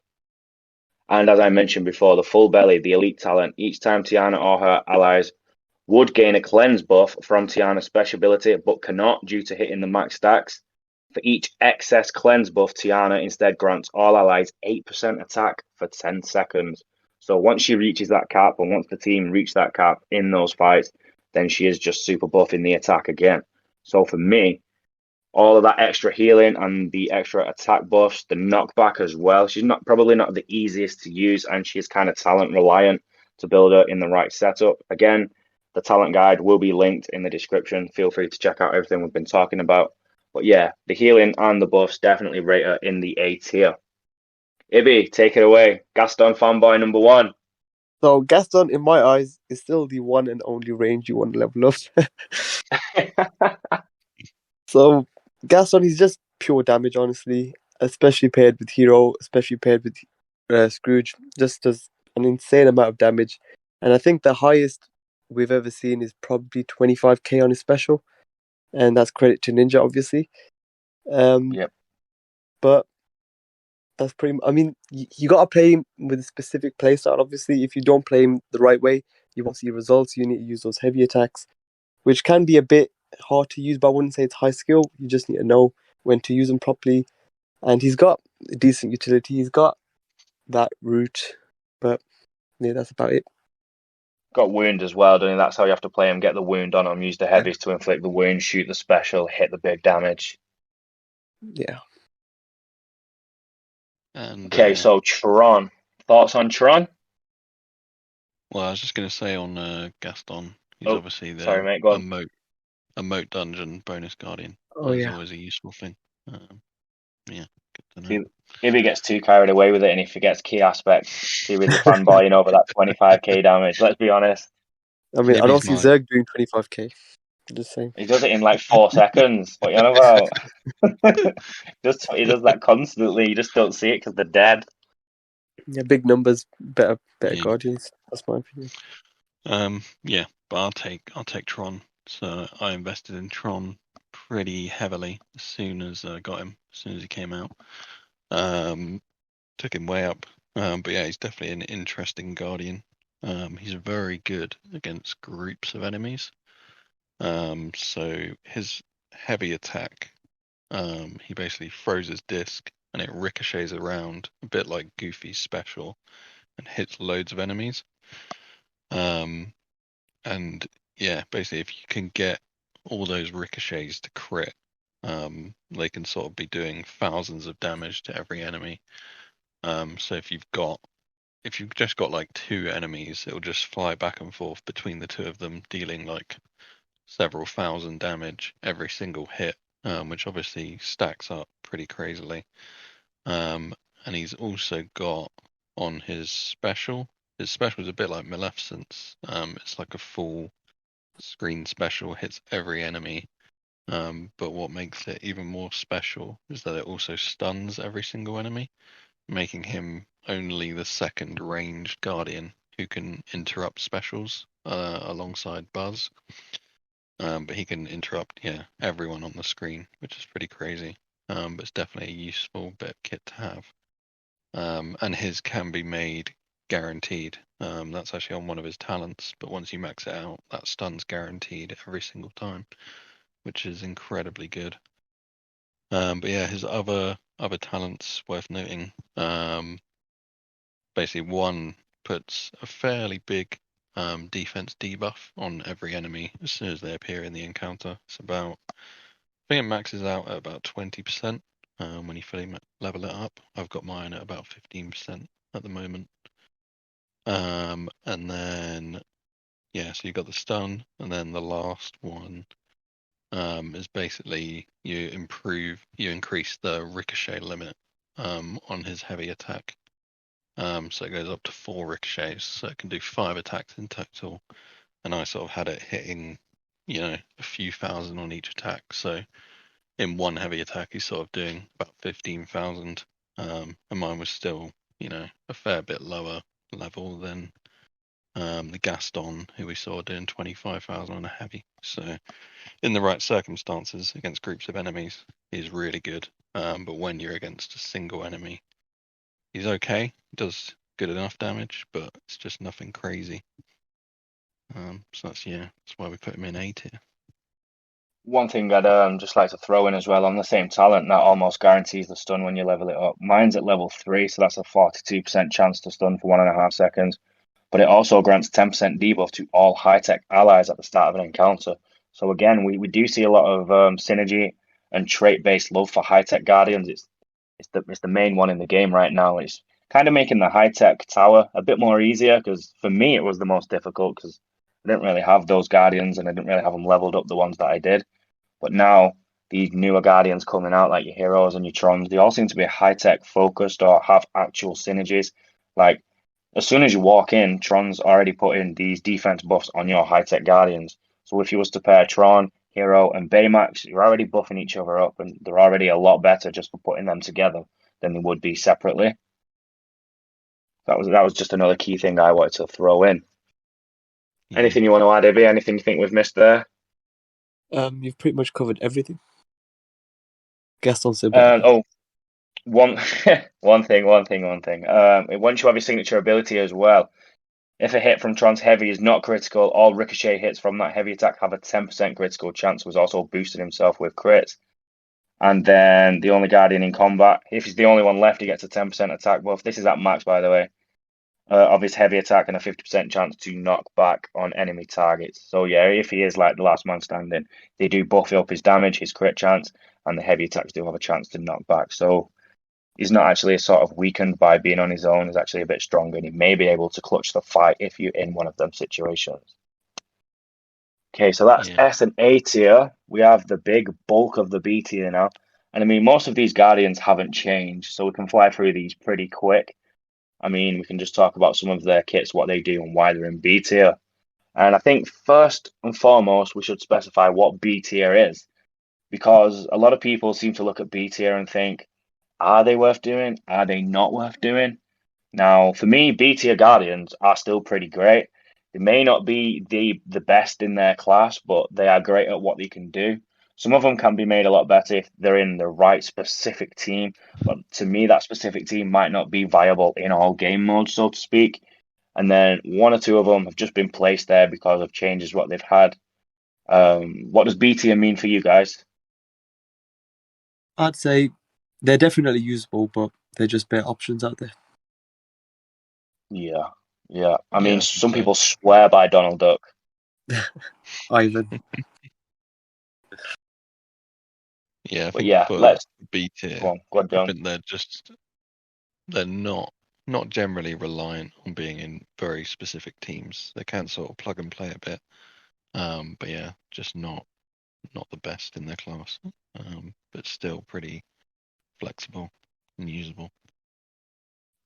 And as I mentioned before, the full belly, the elite talent, each time Tiana or her allies would gain a cleanse buff from Tiana's special ability, but cannot due to hitting the max stacks. For each excess cleanse buff, Tiana instead grants all allies 8% attack for 10 seconds. So once she reaches that cap, and once the team reach that cap in those fights, then she is just super buff in the attack again. So for me, all of that extra healing and the extra attack buffs, the knockback as well. She's probably not the easiest to use, and she's kind of talent reliant to build her in the right setup. Again, the talent guide will be linked in the description. Feel free to check out everything we've been talking about. But yeah, the healing and the buffs definitely rate her in the A tier. Ibby, take it away. Gaston fanboy number 1. So Gaston, in my eyes, is still the one and only range you want to level up. So Gaston, he's just pure damage, honestly. Especially paired with Hiro, especially paired with Scrooge, just does an insane amount of damage. And I think the highest we've ever seen is probably 25k on his special, and that's credit to Ninja, obviously. Yep. But that's pretty. I mean, you got to play him with a specific playstyle. Obviously, if you don't play him the right way, you won't see results. You need to use those heavy attacks, which can be a bit hard to use, but I wouldn't say it's high skill. You just need to know when to use them properly. And he's got a decent utility. He's got that route, but yeah, that's about it. Got wound as well, don't you? That's how you have to play him. Get the wound on him. Use the heavies to inflict the wound. Shoot the special. Hit the big damage. Yeah. And Okay, so Tron. Thoughts on Tron? well, I was just going to say on Gaston, he's Oh, obviously sorry, the mate. Go on. emote dungeon bonus guardian. Oh That is yeah. always a useful thing. Yeah, good to know. See, if he gets too carried away with it and he forgets key aspects, he was a fanboying over that 25k damage. Let's be honest. I mean, I don't Ibby's see my Zurg doing 25k. Just saying. He does it in like 4 seconds. What you on about? He does that constantly. You just don't see it because they're dead. Yeah, big numbers, better yeah. guardians. That's my opinion. Yeah, but I'll take Tron. So I invested in Tron pretty heavily as soon as I got him, as soon as he came out. Took him way up. But yeah, he's definitely an interesting guardian. He's very good against groups of enemies. So his heavy attack, he basically throws his disc and it ricochets around a bit like Goofy's special and hits loads of enemies. And yeah, basically, if you can get all those ricochets to crit, they can sort of be doing thousands of damage to every enemy. So if you've just got like 2 enemies, it'll just fly back and forth between the 2 of them, dealing like several thousand damage every single hit, which obviously stacks up pretty crazily. And he's also got on his special. His special is a bit like Maleficent's. It's like a full screen special, hits every enemy. But what makes it even more special is that it also stuns every single enemy, making him only the 2nd ranged guardian who can interrupt specials alongside Buzz. But he can interrupt, everyone on the screen, which is pretty crazy. But it's definitely a useful bit of kit to have. And his can be made guaranteed. That's actually on one of his talents, but once you max it out, that stun's guaranteed every single time, which is incredibly good. But yeah, his other talents worth noting. Basically, one puts a fairly big defense debuff on every enemy as soon as they appear in the encounter. It's about, I think it maxes out at about 20% when you fully level it up. I've got mine at about 15% at the moment. And then, so you've got the stun, and then the last one is basically you increase the ricochet limit on his heavy attack. So it goes up to 4 ricochets, so it can do 5 attacks in total. And I sort of had it hitting, a few thousand on each attack. So in one heavy attack, he's sort of doing about 15,000. And mine was still, a fair bit lower level than the Gaston, who we saw doing 25,000 on a heavy. So in the right circumstances against groups of enemies, he's really good. But when you're against a single enemy, he's okay. Does good enough damage, but it's just nothing crazy. So that's why we put him in A tier. One thing I'd just like to throw in as well, on the same talent, that almost guarantees the stun when you level it up. Mine's at level 3, so that's a 42% chance to stun for 1.5 seconds. But it also grants 10% debuff to all high-tech allies at the start of an encounter. So again, we do see a lot of synergy and trait-based love for high-tech guardians. It's the main one in the game right now. It's kind of making the high-tech tower a bit more easier, because for me it was the most difficult, because I didn't really have those guardians and I didn't really have them leveled up, the ones that I did. But now these newer guardians coming out, like your Hiros and your Trons, they all seem to be high-tech focused or have actual synergies. Like, as soon as you walk in, Tron's already put in these defense buffs on your high-tech guardians. So if you was to pair Tron, Hiro, and Baymax, you're already buffing each other up, and they're already a lot better just for putting them together than they would be separately. That was just another key thing I wanted to throw in. Yeah. Anything you want to add, Ibby? Anything you think we've missed there? You've pretty much covered everything. Gaston sympathy. One one thing. Once you have your signature ability as well, if a hit from Tron's heavy is not critical, all ricochet hits from that heavy attack have a 10% critical chance. Was also boosting himself with crits. And then the only guardian in combat, if he's the only one left, he gets a 10% attack buff. This is at max, by the way, of his heavy attack, and a 50% chance to knock back on enemy targets. So yeah, if he is like the last man standing, they do buff up his damage, his crit chance, and the heavy attacks do have a chance to knock back. So he's not actually sort of weakened by being on his own. He's actually a bit stronger, and he may be able to clutch the fight if you're in one of them situations. Okay, so that's S and A tier. We have the big bulk of the B tier now. And I mean, most of these Guardians haven't changed, so we can fly through these pretty quick. I mean, we can just talk about some of their kits, what they do, and why they're in B tier. And I think first and foremost, we should specify what B tier is, because a lot of people seem to look at B tier and think, are they worth doing? Are they not worth doing? Now, for me, B tier Guardians are still pretty great. They may not be the best in their class, but they are great at what they can do. Some of them can be made a lot better if they're in the right specific team, but to me, that specific team might not be viable in all game modes, so to speak. And then one or two of them have just been placed there because of changes what they've had. What does B tier mean for you guys? I'd say They're definitely usable, but they're just better options out there. Yeah, yeah. I Yeah, mean, I was some gonna people swear by Donald Duck. Ivan. Yeah, I But think yeah, for let's B go tier, on. Go on, I John. think they're not generally reliant on being in very specific teams. They can sort of plug and play a bit. But yeah, just not the best in their class. But still pretty flexible and usable.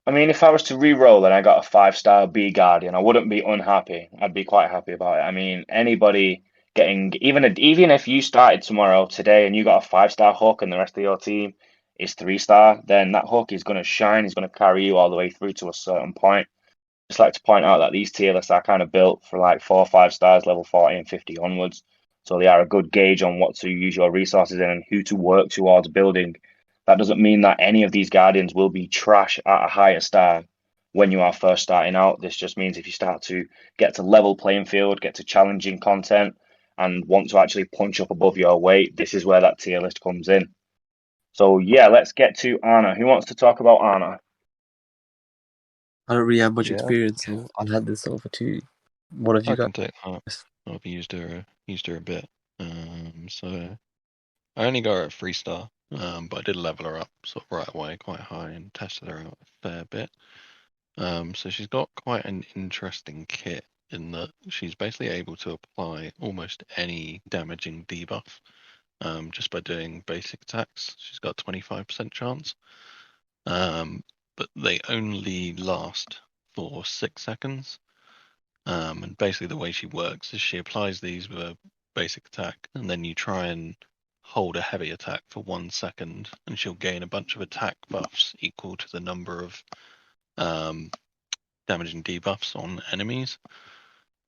I mean, if I was to re-roll and I got a 5-star B Guardian, I wouldn't be unhappy. I'd be quite happy about it. I mean, anybody getting even if you started tomorrow today and you got a 5-star hook and the rest of your team is 3-star, then that hook is going to shine. He's going to carry you all the way through to a certain point. Just like to point out that these tier lists are kind of built for like 4 or 5 stars, level 40 and 50 onwards. So they are a good gauge on what to use your resources in and who to work towards building. That doesn't mean that any of these guardians will be trash at a higher star when you are first starting out. This just means if you start to get to level playing field, get to challenging content, and want to actually punch up above your weight, this is where that tier list comes in. So yeah, let's get to Anna. Who wants to talk about Anna? I don't really have much Yeah, experience, so I'll hand this over to one of you I guys. can take that. I've used her a bit. So I only got her at 3-star. But I did level her up sort of right away, quite high, and tested her out a fair bit. So she's got quite an interesting kit in that she's basically able to apply almost any damaging debuff just by doing basic attacks. She's got 25% chance, but they only last for 6 seconds. And basically the way she works is she applies these with a basic attack, and then you try and hold a heavy attack for 1 second, and she'll gain a bunch of attack buffs equal to the number of damaging debuffs on enemies.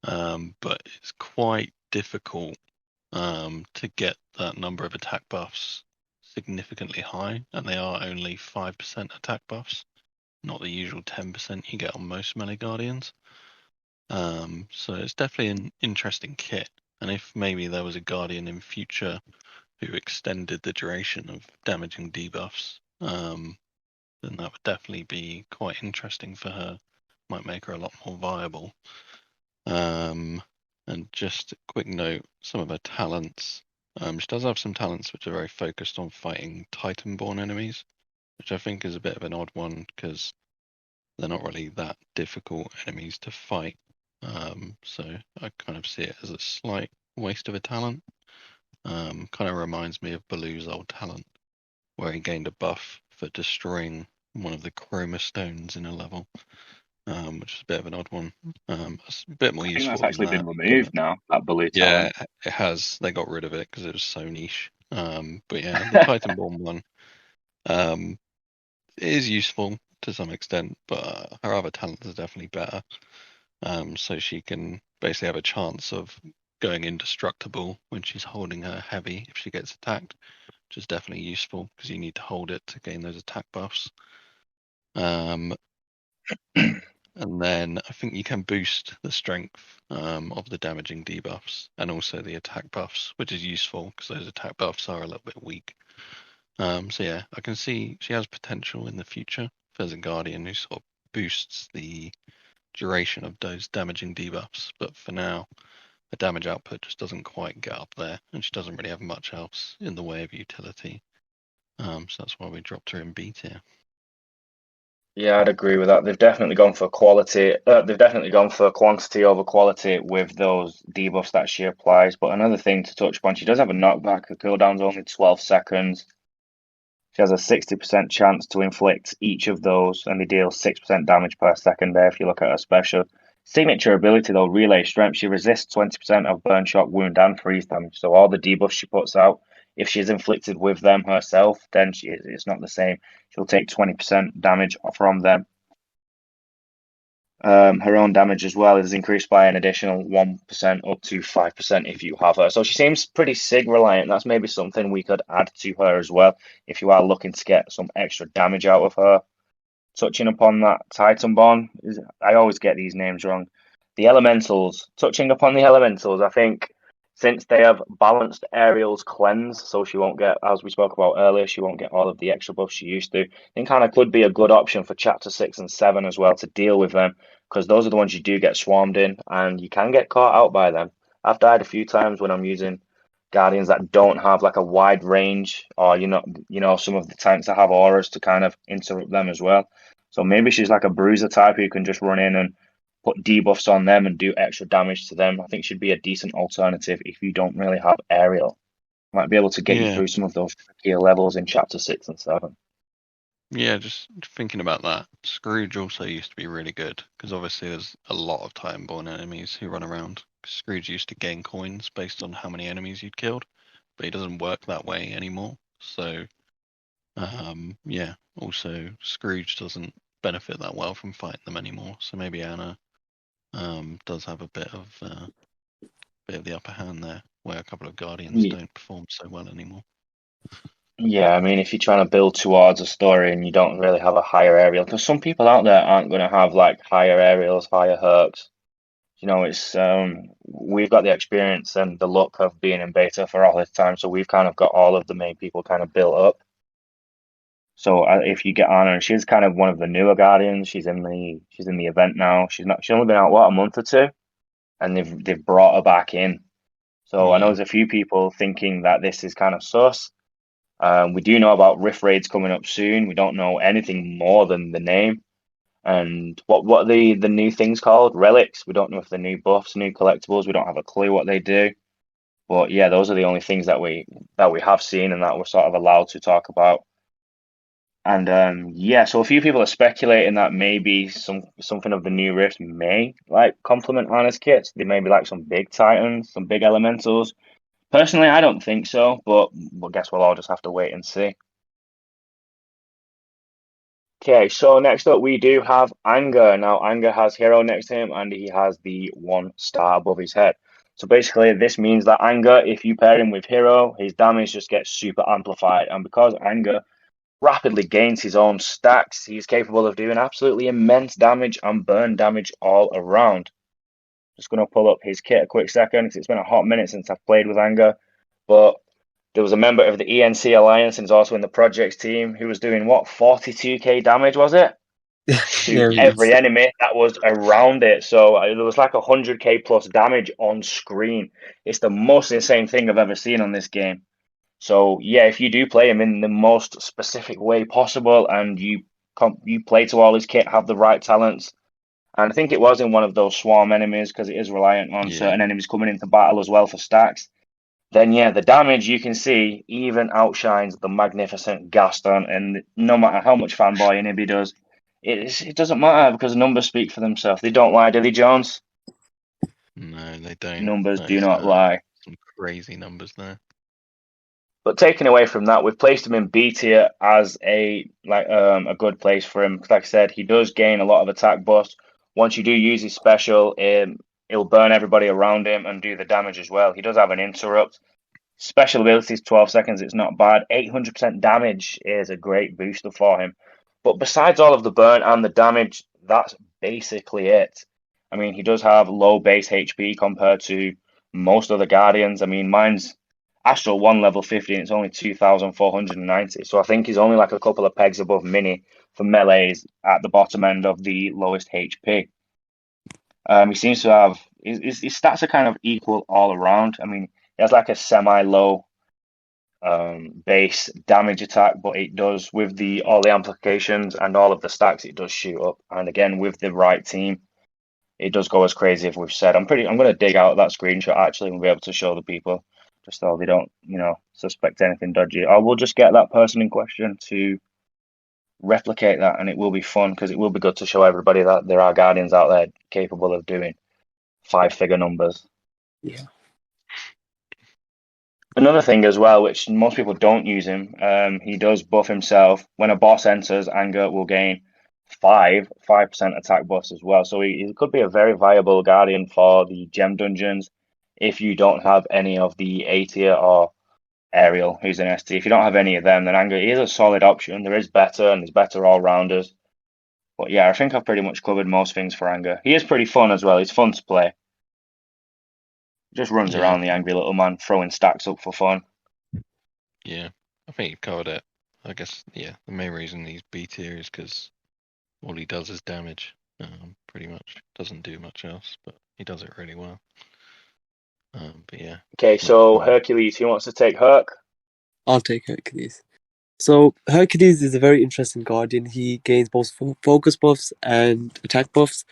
But it's quite difficult to get that number of attack buffs significantly high, and they are only 5% attack buffs, not the usual 10% you get on most melee guardians. So it's definitely an interesting kit, and if maybe there was a guardian in future who extended the duration of damaging debuffs, then that would definitely be quite interesting for her. Might make her a lot more viable. And just a quick note, some of her talents. She does have some talents which are very focused on fighting Titan-born enemies, which I think is a bit of an odd one because they're not really that difficult enemies to fight. So I kind of see it as a slight waste of a talent. Kind of reminds me of Baloo's old talent, where he gained a buff for destroying one of the chroma stones in a level, which is a bit of an odd one. It's a bit more I think useful that's than actually been that. removed now, that Baloo Yeah, talent. it has. They got rid of it because it was so niche. But yeah, the Titanborn one is useful to some extent, but her other talents are definitely better. So she can basically have a chance of going indestructible when she's holding her heavy if she gets attacked, which is definitely useful because you need to hold it to gain those attack buffs. And then I think you can boost the strength of the damaging debuffs and also the attack buffs, which is useful because those attack buffs are a little bit weak. So yeah, I can see she has potential in the future if there's a guardian who sort of boosts the duration of those damaging debuffs. But for now, the damage output just doesn't quite get up there, and she doesn't really have much else in the way of utility. So that's why we dropped her in B tier. Yeah, I'd agree with that. They've definitely gone for quality. They've definitely gone for quantity over quality with those debuffs that she applies. But another thing to touch upon, she does have a knockback. Her cooldown's only 12 seconds. She has a 60% chance to inflict each of those, and they deal 6% damage per second there if you look at her special. Signature ability, though, Relay Strength, she resists 20% of burn, shock, wound, and freeze damage. So all the debuffs she puts out, if she's inflicted with them herself, then it's not the same. She'll take 20% damage from them. Her own damage as well is increased by an additional 1% up to 5% if you have her. So she seems pretty SIG reliant. That's maybe something we could add to her as well if you are looking to get some extra damage out of her. Touching upon that Titanborn, I always get these names wrong. The Elementals. Touching upon the Elementals, I think Since they have balanced Ariel's cleanse, so she won't get, as we spoke about earlier, she won't get all of the extra buffs she used to. I think kind of could be a good option for Chapter 6 and 7 as well to deal with them, because those are the ones you do get swarmed in, and you can get caught out by them. I've died a few times when I'm using Guardians that don't have like a wide range, or some of the tanks that have auras to kind of interrupt them as well. So maybe she's like a bruiser type who can just run in and put debuffs on them and do extra damage to them. I think she'd be a decent alternative if you don't really have Ariel. Might be able to get you Yeah. through some of those trickier levels in Chapter 6 and 7. Yeah, just thinking about that. Scrooge also used to be really good because obviously there's a lot of time-born enemies who run around. Scrooge used to gain coins based on how many enemies you'd killed, but he doesn't work that way anymore. So, yeah. Also, Scrooge doesn't benefit that well from fighting them anymore. So maybe Anna does have a bit of the upper hand there, where a couple of Guardians Ye- don't perform so well anymore. Yeah, I mean, if you're trying to build towards a story and you don't really have a higher Ariel, because some people out there aren't going to have like higher Ariels, higher Hercs. It's we've got the experience and the luck of being in beta for all this time, so we've kind of got all of the main people kind of built up. So if you get Anna, and she's kind of one of the newer Guardians. She's in the event now. She's only been out a month or two, and they've brought her back in. So I know Yeah. there's a few people thinking that this is kind of sus. We do know about Rift Raids coming up soon. We don't know anything more than the name and what are the new things called? Relics. We don't know if they're new buffs, new collectibles. We don't have a clue what they do. But yeah, those are the only things that we have seen and that we're sort of allowed to talk about. And yeah, so a few people are speculating that maybe something of the new Rift may like complement Anna's kits. They may be like some big Titans, some big Elementals. Personally, I don't think so, but I guess we'll all just have to wait and see. Okay, so next up we do have Anger. Now Anger has Hiro next to him and he has the 1 star above his head. So basically this means that Anger, if you pair him with Hiro, his damage just gets super amplified. And because Anger rapidly gains his own stacks, he's capable of doing absolutely immense damage and burn damage all around. Just going to pull up his kit a quick second because it's been a hot minute since I've played with Anger. But there was a member of the ENC Alliance and is also in the projects team who was doing what, 42k damage, was it? To Yeah, every enemy that was around it. So it was like 100k plus damage on screen. It's the most insane thing I've ever seen on this game. So yeah, if you do play him in the most specific way possible and you play to all his kit, have the right talents, and I think it was in one of those swarm enemies because it is reliant on certain enemies coming into battle as well for stacks. Then yeah, the damage you can see even outshines the magnificent Gaston, and no matter how much fanboy Inhibi does, it doesn't matter because numbers speak for themselves. They don't lie, do they, Jones? No, they don't. Numbers That do is, not lie. some crazy numbers there. But taking away from that, we've placed him in B tier as a good place for him. Like I said, he does gain a lot of attack boost. Once you do use his special, it'll burn everybody around him and do the damage as well. He does have an interrupt. Special abilities, 12 seconds, it's not bad. 800% damage is a great booster for him. But besides all of the burn and the damage, that's basically it. I mean, he does have low base HP compared to most other Guardians. I mean, mine's Astral 1 level 50 and it's only 2,490. So I think he's only like a couple of pegs above Minnie for melees at the bottom end of the lowest HP. He seems to have his stats are kind of equal all around. I mean, he has like a semi-low base damage attack, but it does with all the amplifications and all of the stacks, it does shoot up. And again, with the right team, it does go as crazy as we've said. I'm gonna dig out that screenshot actually and be able to show the people just so they don't, suspect anything dodgy. Or we'll just get that person in question to replicate that, and it will be fun because it will be good to show everybody that there are Guardians out there capable of doing 5-figure numbers. yeah. Another thing as well, which most people don't use him, he does buff himself. When a boss enters, Anger will gain 5% attack buffs as well. So he could be a very viable Guardian for the gem dungeons if you don't have any of the A tier or Ariel, who's an ST. If you don't have any of them, then Anger is a solid option. There is better, and there's better all-rounders. But yeah, I think I've pretty much covered most things for Anger. He is pretty fun as well. He's fun to play. Just runs Yeah. around the angry little man, throwing stacks up for fun. Yeah, I think you've covered it. I guess, yeah, the main reason he's B tier is because all he does is damage. Pretty much doesn't do much else, but he does it really well. But yeah. Okay, It's not so fun. Hercules, who wants to take Herc? I'll take Hercules. So Hercules is a very interesting guardian. He gains both focus buffs and attack buffs,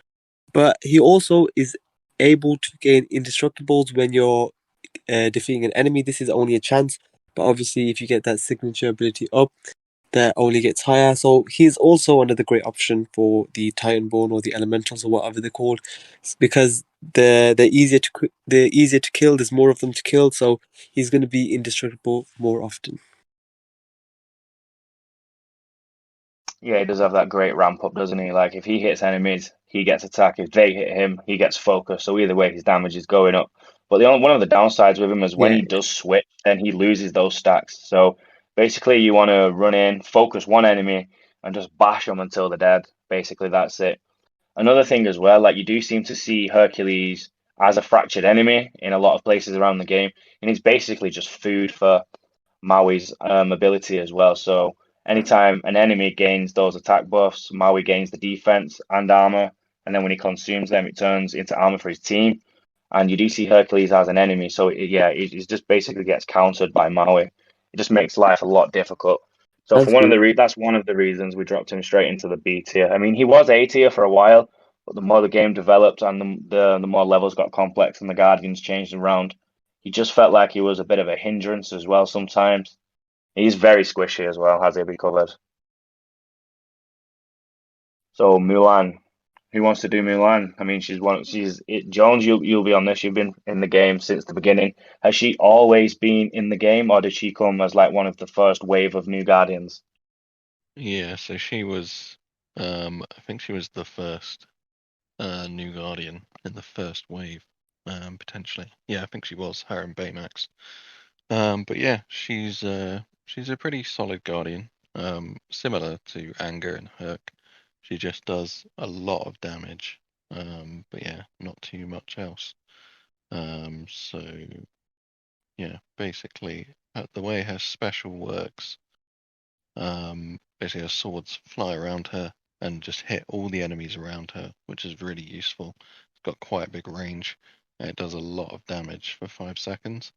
but he also is able to gain indestructibles when you're defeating an enemy. This is only a chance, but obviously if you get that signature ability up, that only gets higher. So he's also another great option for the Titanborn or the Elementals or whatever they're called, because they're easier to kill. There's more of them to kill, so he's going to be indestructible more often. Yeah, he does have that great ramp up, doesn't he? Like if he hits enemies, he gets attack. If they hit him, he gets focus. So either way, his damage is going up. But one of the downsides with him is when Yeah, he does switch, then he loses those stacks. So basically, you want to run in, focus one enemy, and just bash them until they're dead. Basically, that's it. Another thing as well, like you do seem to see Hercules as a fractured enemy in a lot of places around the game, and he's basically just food for Maui's ability as well. So anytime an enemy gains those attack buffs, Maui gains the defense and armor, and then when he consumes them, it turns into armor for his team. And you do see Hercules as an enemy, so yeah, it just basically gets countered by Maui. It just makes life a lot difficult. So for that's true. that's one of the reasons we dropped him straight into the B tier. I mean, he was A tier for a while, but the more the game developed and the more levels got complex and the Guardians changed around, he just felt like he was a bit of a hindrance as well sometimes. He's very squishy as well, as he'll be covered. So Mulan, who wants to do Mulan? I mean, Jones. You'll be on this. You've been in the game since the beginning. Has she always been in the game, or did she come as like one of the first wave of new Guardians? Yeah, so she was, I think she was the first new Guardian in the first wave, potentially. Yeah, I think she was, her and Baymax. But yeah, she's a pretty solid Guardian. Similar to Anger and Herc. She just does a lot of damage. But yeah, not too much else. So yeah, basically, the way her special works, basically her swords fly around her and just hit all the enemies around her, which is really useful. It's got quite a big range, and it does a lot of damage for 5 seconds.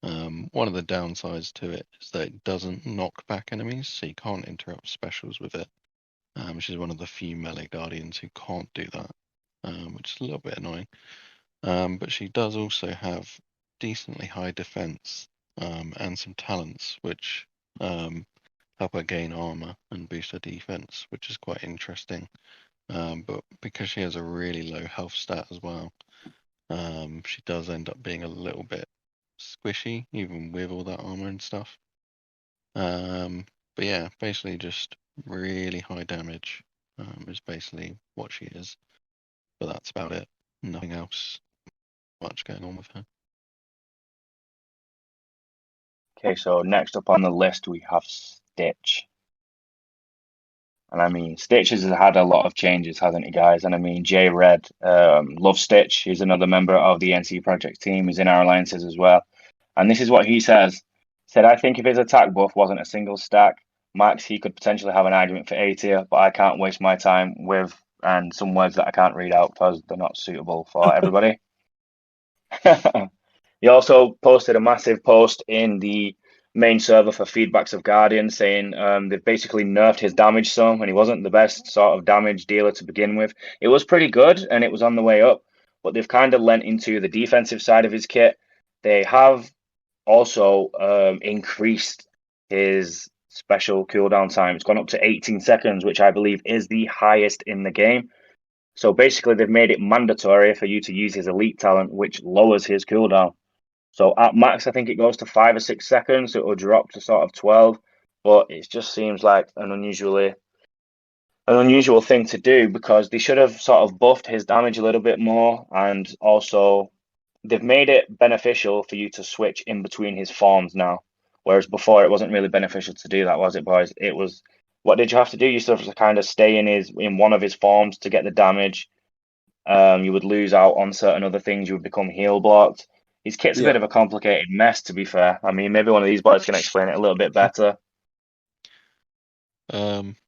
One of the downsides to it is that it doesn't knock back enemies, so you can't interrupt specials with it. She's one of the few melee guardians who can't do that, which is a little bit annoying. But she does also have decently high defense and some talents, which help her gain armor and boost her defense, which is quite interesting. But because she has a really low health stat as well, she does end up being a little bit squishy, even with all that armor and stuff. But yeah, basically just really high damage is basically what she is. But that's about it. Nothing else much going on with her. Okay, so next up on the list we have Stitch. And I mean, Stitch has had a lot of changes, hasn't he, guys? And I mean, Jay Red loves Stitch. He's another member of the NC Project team. He's in our alliances as well. And this is what he says. Said, I think if his attack buff wasn't a single stack, max, he could potentially have an argument for A tier, but I can't waste my time with and some words that I can't read out because they're not suitable for everybody. He also posted a massive post in the main server for feedbacks of Guardian saying they've basically nerfed his damage some, and he wasn't the best sort of damage dealer to begin with. It was pretty good, and it was on the way up, but they've kind of lent into the defensive side of his kit. They have also increased his special cooldown time. It's gone up to 18 seconds, which I believe is the highest in the game. So basically, they've made it mandatory for you to use his elite talent, which lowers his cooldown. So at max, I think it goes to 5 or 6 seconds. So it will drop to sort of 12, but it just seems like an unusual thing to do because they should have sort of buffed his damage a little bit more, and also they've made it beneficial for you to switch in between his forms now, whereas before it wasn't really beneficial to do that, was it, boys? It was what did you have to do? You still have to kind of stay in one of his forms to get the damage. You would lose out on certain other things. You would become heal blocked. His kit's a Yeah. bit of a complicated mess, to be fair. I mean, maybe one of these boys can explain it a little bit better.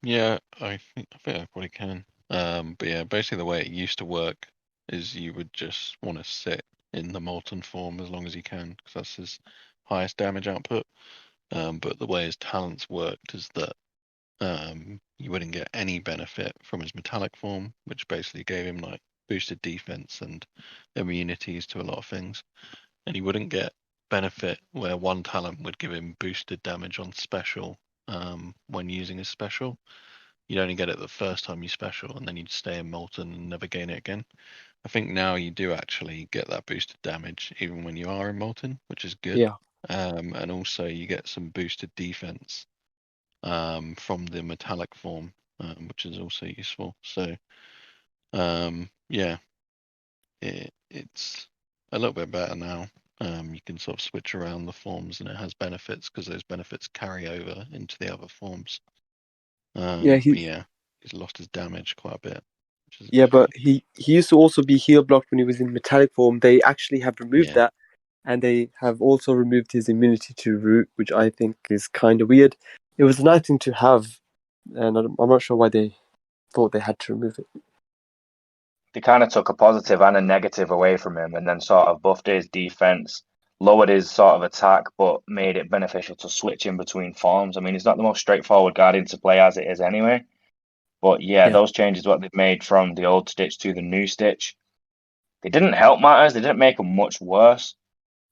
Yeah, I think I probably can. But yeah, basically the way it used to work is you would just want to sit in the molten form as long as you can, because that's his highest damage output. But the way his talents worked is that you wouldn't get any benefit from his metallic form, which basically gave him like boosted defense and immunities to a lot of things. And he wouldn't get benefit where one talent would give him boosted damage on special when using his special. You'd only get it the first time you special, and then you'd stay in molten and never gain it again. I think now you do actually get that boosted damage even when you are in molten, which is good. Yeah. And also you get some boosted defense from the metallic form, which is also useful. So yeah, it's a little bit better now. You can sort of switch around the forms, and it has benefits because those benefits carry over into the other forms. Yeah. But yeah, he's lost his damage quite a bit, which is a Yeah, bit but annoying. he used to also be heal blocked when he was in metallic form. They actually have removed Yeah, that, and they have also removed his immunity to root, which I think is kind of weird. It was a nice thing to have, and I'm not sure why they thought they had to remove it. They kind of took a positive and a negative away from him and then sort of buffed his defense, lowered his sort of attack, but made it beneficial to switch in between forms. I mean, it's not the most straightforward Guardian to play as it is anyway. But yeah, Yeah, those changes, what they've made from the old Stitch to the new Stitch, they didn't help matters. They didn't make them much worse.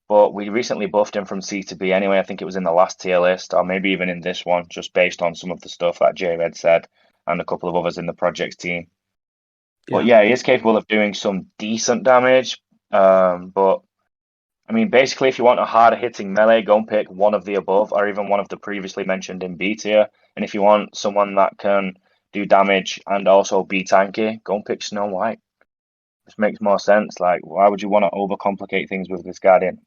But we recently buffed him from C to B anyway. I think it was in the last tier list, or maybe even in this one, just based on some of the stuff that J-Red said and a couple of others in the projects team. But yeah, yeah, he is capable of doing some decent damage. But I mean, basically, if you want a harder hitting melee, go and pick one of the above, or even one of the previously mentioned in B tier. And if you want someone that can do damage and also be tanky, go and pick Snow White. This makes more sense. Like, why would you want to overcomplicate things with this Guardian?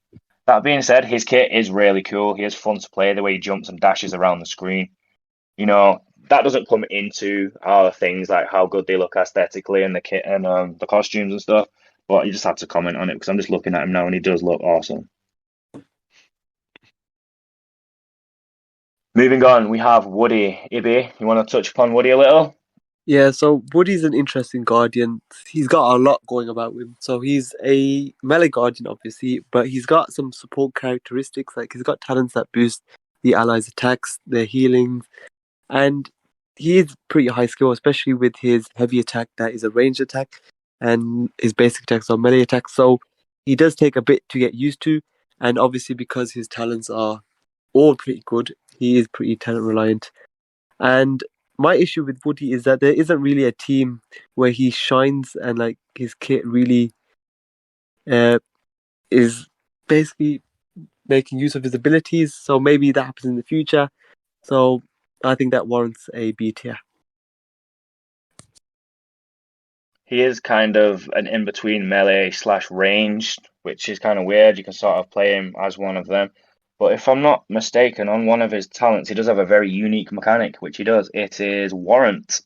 That being said, his kit is really cool. He is fun to play the way he jumps and dashes around the screen. You know, that doesn't come into other things like how good they look aesthetically and the kit and the costumes and stuff. But you just had to comment on it because I'm just looking at him now and he does look awesome. Moving on, we have Woody. Ibby, you want to touch upon Woody a little? yeah. So Woody's an interesting guardian. He's got a lot going about him. So he's a melee guardian, obviously, but he's got some support characteristics. Like he's got talents that boost the allies' attacks, their healing, and he is pretty high skill, especially with his heavy attack that is a ranged attack, and his basic attacks are melee attacks. So he does take a bit to get used to, and obviously because his talents are all pretty good, he is pretty talent reliant. And my issue with Woody is that there isn't really a team where he shines and like his kit really uh, is basically making use of his abilities. So maybe that happens in the future. So I think that warrants a B tier. He is kind of an in between melee slash ranged, which is kind of weird. You can sort of play him as one of them. But if I'm not mistaken, on one of his talents, he does have a very unique mechanic, which he does. It is Warrant.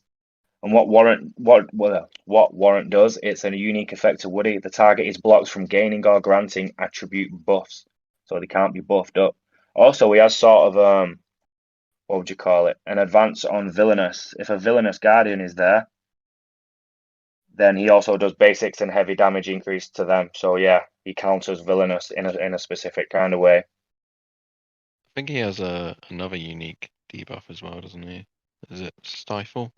And what Warrant does, it's a unique effect to Woody. The target is blocked from gaining or granting attribute buffs, so they can't be buffed up. Also, he has sort of what would you call it? An advance on villainous. If a villainous guardian is there, then he also does basics and heavy damage increase to them. So yeah, he counters villainous in a specific kind of way. I think he has another unique debuff as well, doesn't he? Is it Stifle?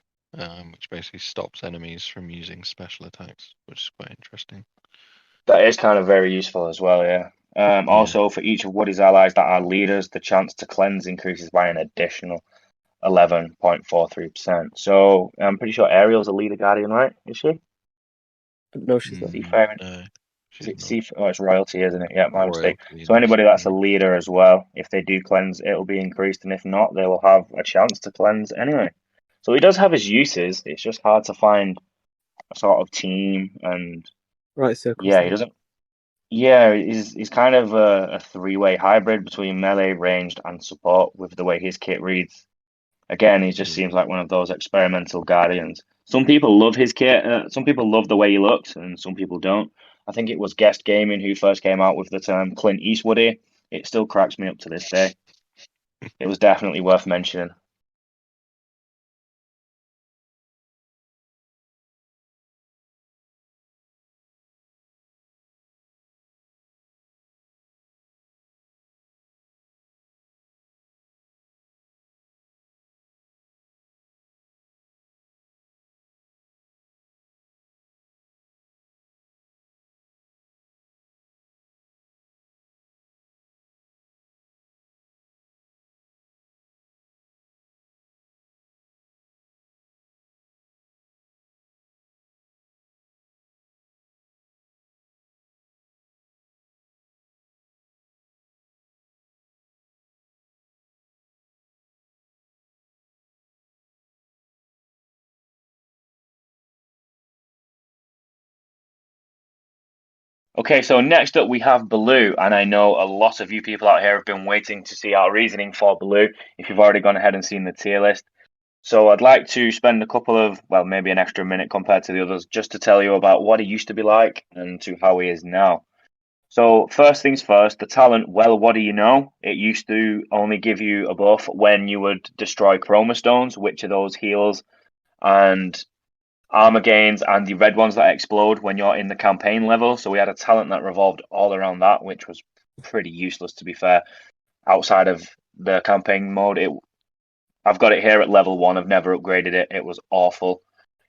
Which basically stops enemies from using special attacks, which is quite interesting. That is kind of very useful as well, yeah. Yeah. Also, for each of Woody's allies that are leaders, the chance to cleanse increases by an additional 11.43%. So I'm pretty sure Ariel's a leader guardian, right? Is she? No, she's not. Seafaring. No, Is she's it not. sea? Oh, it's royalty, isn't it? Yeah, my mistake. Royalty So in this anybody that's a game. leader as well, if they do cleanse, it'll be increased, and if not, they will have a chance to cleanse anyway. So he does have his uses. It's just hard to find a sort of team, and Right circles yeah, he there. doesn't. Yeah, he's kind of a three-way hybrid between melee, ranged, and support with the way his kit reads. Again, he just Yeah. seems like one of those experimental guardians. Some people love his kit. Some people love the way he looks, and some people don't. I think it was Guest Gaming who first came out with the term Clint Eastwoody. It still cracks me up to this day. It was definitely worth mentioning. Okay, so next up we have Baloo, and I know a lot of you people out here have been waiting to see our reasoning for Baloo if you've already gone ahead and seen the tier list. So I'd like to spend a couple of, well, maybe an extra minute compared to the others, just to tell you about what he used to be like and to how he is now. So first things first, the talent, well, what do you know? It used to only give you a buff when you would destroy chroma stones, which are those heals and armor gains and the red ones that explode when you're in the campaign level. So we had a talent that revolved all around that, which was pretty useless to be fair. Outside of the campaign mode, I've got it here at level 1. I've never upgraded it. It was awful.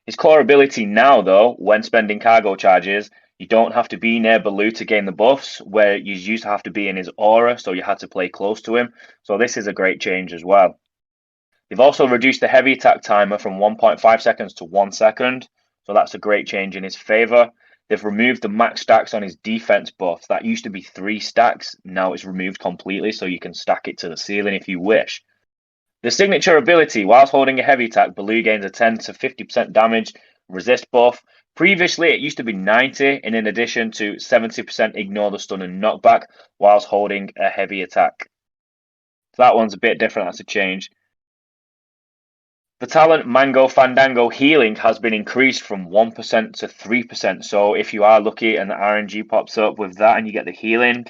His core ability now, though, when spending cargo charges, you don't have to be near Baloo to gain the buffs, where you used to have to be in his aura, so you had to play close to him. So this is a great change as well. They've also reduced the heavy attack timer from 1.5 seconds to 1 second, so that's a great change in his favour. They've removed the max stacks on his defense buff. That used to be 3 stacks, now it's removed completely, so you can stack it to the ceiling if you wish. The signature ability, whilst holding a heavy attack, Baloo gains a 10 to 50% damage resist buff. Previously, it used to be 90, and in addition to 70% ignore the stun and knockback whilst holding a heavy attack. So that one's a bit different, that's a change. The talent Mango Fandango healing has been increased from 1% to 3%. So if you are lucky and the RNG pops up with that and you get the healing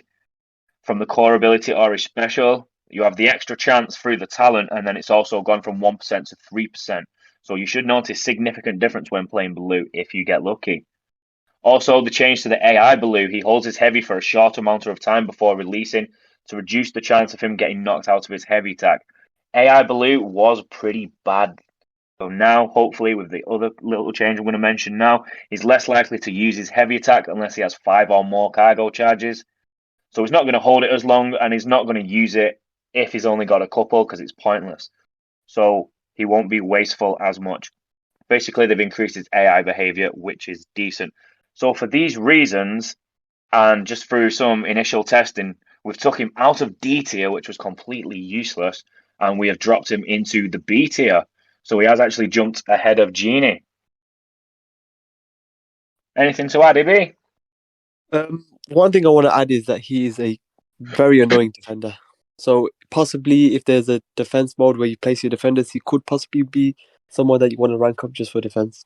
from the core ability or a special, you have the extra chance through the talent, and then it's also gone from 1% to 3%. So you should notice significant difference when playing Baloo if you get lucky. Also, the change to the AI Baloo, he holds his heavy for a short amount of time before releasing to reduce the chance of him getting knocked out of his heavy attack. AI Baloo was pretty bad. So now, hopefully, with the other little change I'm going to mention now, he's less likely to use his heavy attack unless he has 5 or more cargo charges. So he's not going to hold it as long, and he's not going to use it if he's only got a couple, because it's pointless. So he won't be wasteful as much. Basically, they've increased his AI behavior, which is decent. So for these reasons, and just through some initial testing, we've took him out of D tier, which was completely useless, and we have dropped him into the B tier. So he has actually jumped ahead of Genie. Anything to add, EB? One thing I want to add is that he is a very annoying defender. So possibly if there's a defense mode where you place your defenders, he could possibly be someone that you want to rank up just for defense.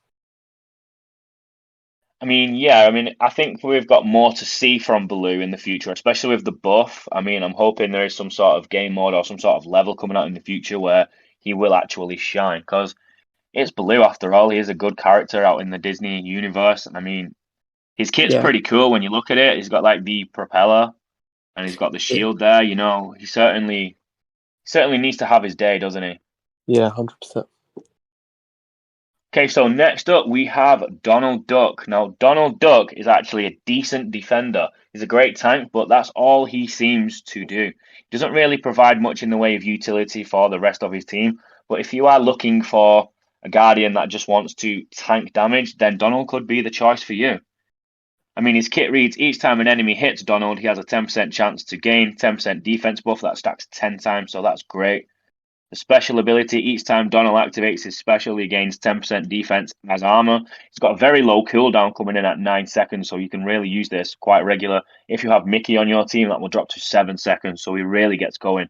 I mean, yeah, I think we've got more to see from Baloo in the future, especially with the buff. I'm hoping there is some sort of game mode or some sort of level coming out in the future where he will actually shine, because it's Baloo after all. He is a good character out in the Disney universe. And his kit's pretty cool when you look at it. He's got like the propeller and he's got the shield there. He certainly needs to have his day, doesn't he? Yeah, 100%. Okay, so next up we have Donald Duck. Now, Donald Duck is actually a decent defender. He's a great tank, but that's all he seems to do. He doesn't really provide much in the way of utility for the rest of his team, but if you are looking for a Guardian that just wants to tank damage, then Donald could be the choice for you. His kit reads, each time an enemy hits Donald, he has a 10% chance to gain 10% defense buff. That stacks 10 times, so that's great. The special ability, each time Donald activates his special, he gains 10% defense as armor. He's got a very low cooldown coming in at 9 seconds, so you can really use this quite regular. If you have Mickey on your team, that will drop to 7 seconds, so he really gets going.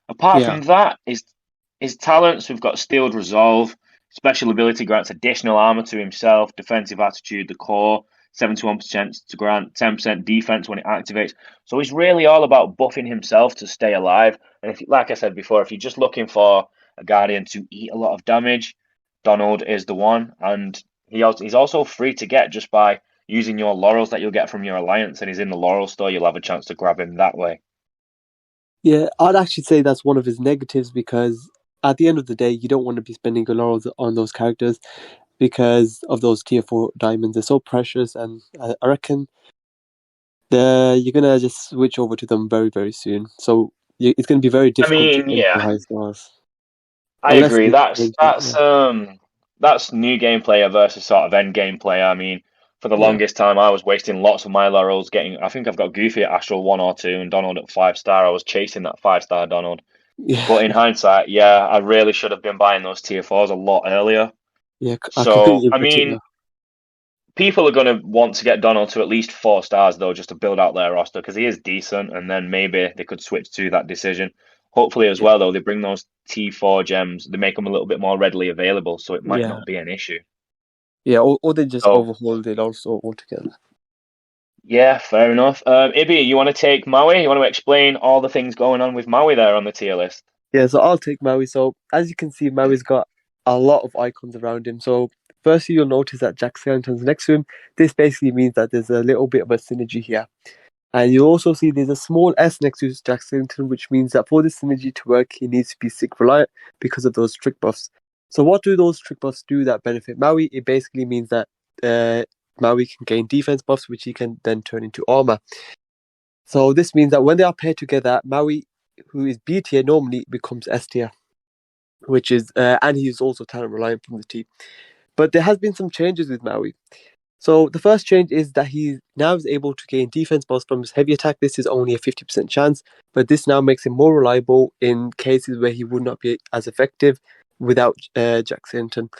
Apart from that, his talents, we've got Steeled Resolve. Special ability grants additional armor to himself, defensive attitude, the core, 71% to grant, 10% defense when it activates. So he's really all about buffing himself to stay alive. And if, like I said before, if you're just looking for a Guardian to eat a lot of damage, Donald is the one. And he's also free to get just by using your laurels that you'll get from your alliance. And he's in the laurel store, you'll have a chance to grab him that way. Yeah, I'd actually say that's one of his negatives because at the end of the day, you don't want to be spending your laurels on those characters because of those tier 4 diamonds. They're so precious, and I reckon you're going to just switch over to them very, very soon. So it's going to be very I difficult to mean, aim for yeah, high stars. I Unless agree. you That's yeah. that's um that's new game player versus sort of end game player. I mean, for the Yeah. longest time, I was wasting lots of my laurels getting. I think I've got Goofy at Astral 1 or 2 and Donald at 5-star. I was chasing that 5-star Donald. Yeah. But in hindsight, yeah, I really should have been buying those tier 4s a lot earlier. Yeah, I So, completely I get it mean, now. people are going to want to get Donald to at least 4 stars though, just to build out their roster because he is decent, and then maybe they could switch to that decision. Hopefully, as Yeah. well though, they bring those T4 gems, they make them a little bit more readily available, so it might Yeah. not be an issue. Yeah, or they just So overhauled it also altogether. yeah, fair enough. Ibby, you want to take Maui? You want to explain all the things going on with Maui there on the tier list? Yeah, so I'll take Maui. So as you can see, Maui's got a lot of icons around him. So firstly, you'll notice that Jack Skellington's next to him. This basically means that there's a little bit of a synergy here. And you'll also see there's a small S next to Jack Skellington, which means that for this synergy to work, he needs to be Sig reliant because of those trick buffs. So what do those trick buffs do that benefit Maui? It basically means that Maui can gain defense buffs, which he can then turn into armor. So this means that when they are paired together, Maui, who is B tier, normally becomes S tier, which is and he's also talent reliant from the team. But there has been some changes with Maui. So the first change is that he now is able to gain defense buffs from his heavy attack. This is only a 50% chance, but this now makes him more reliable in cases where he would not be as effective without Jack Skellington.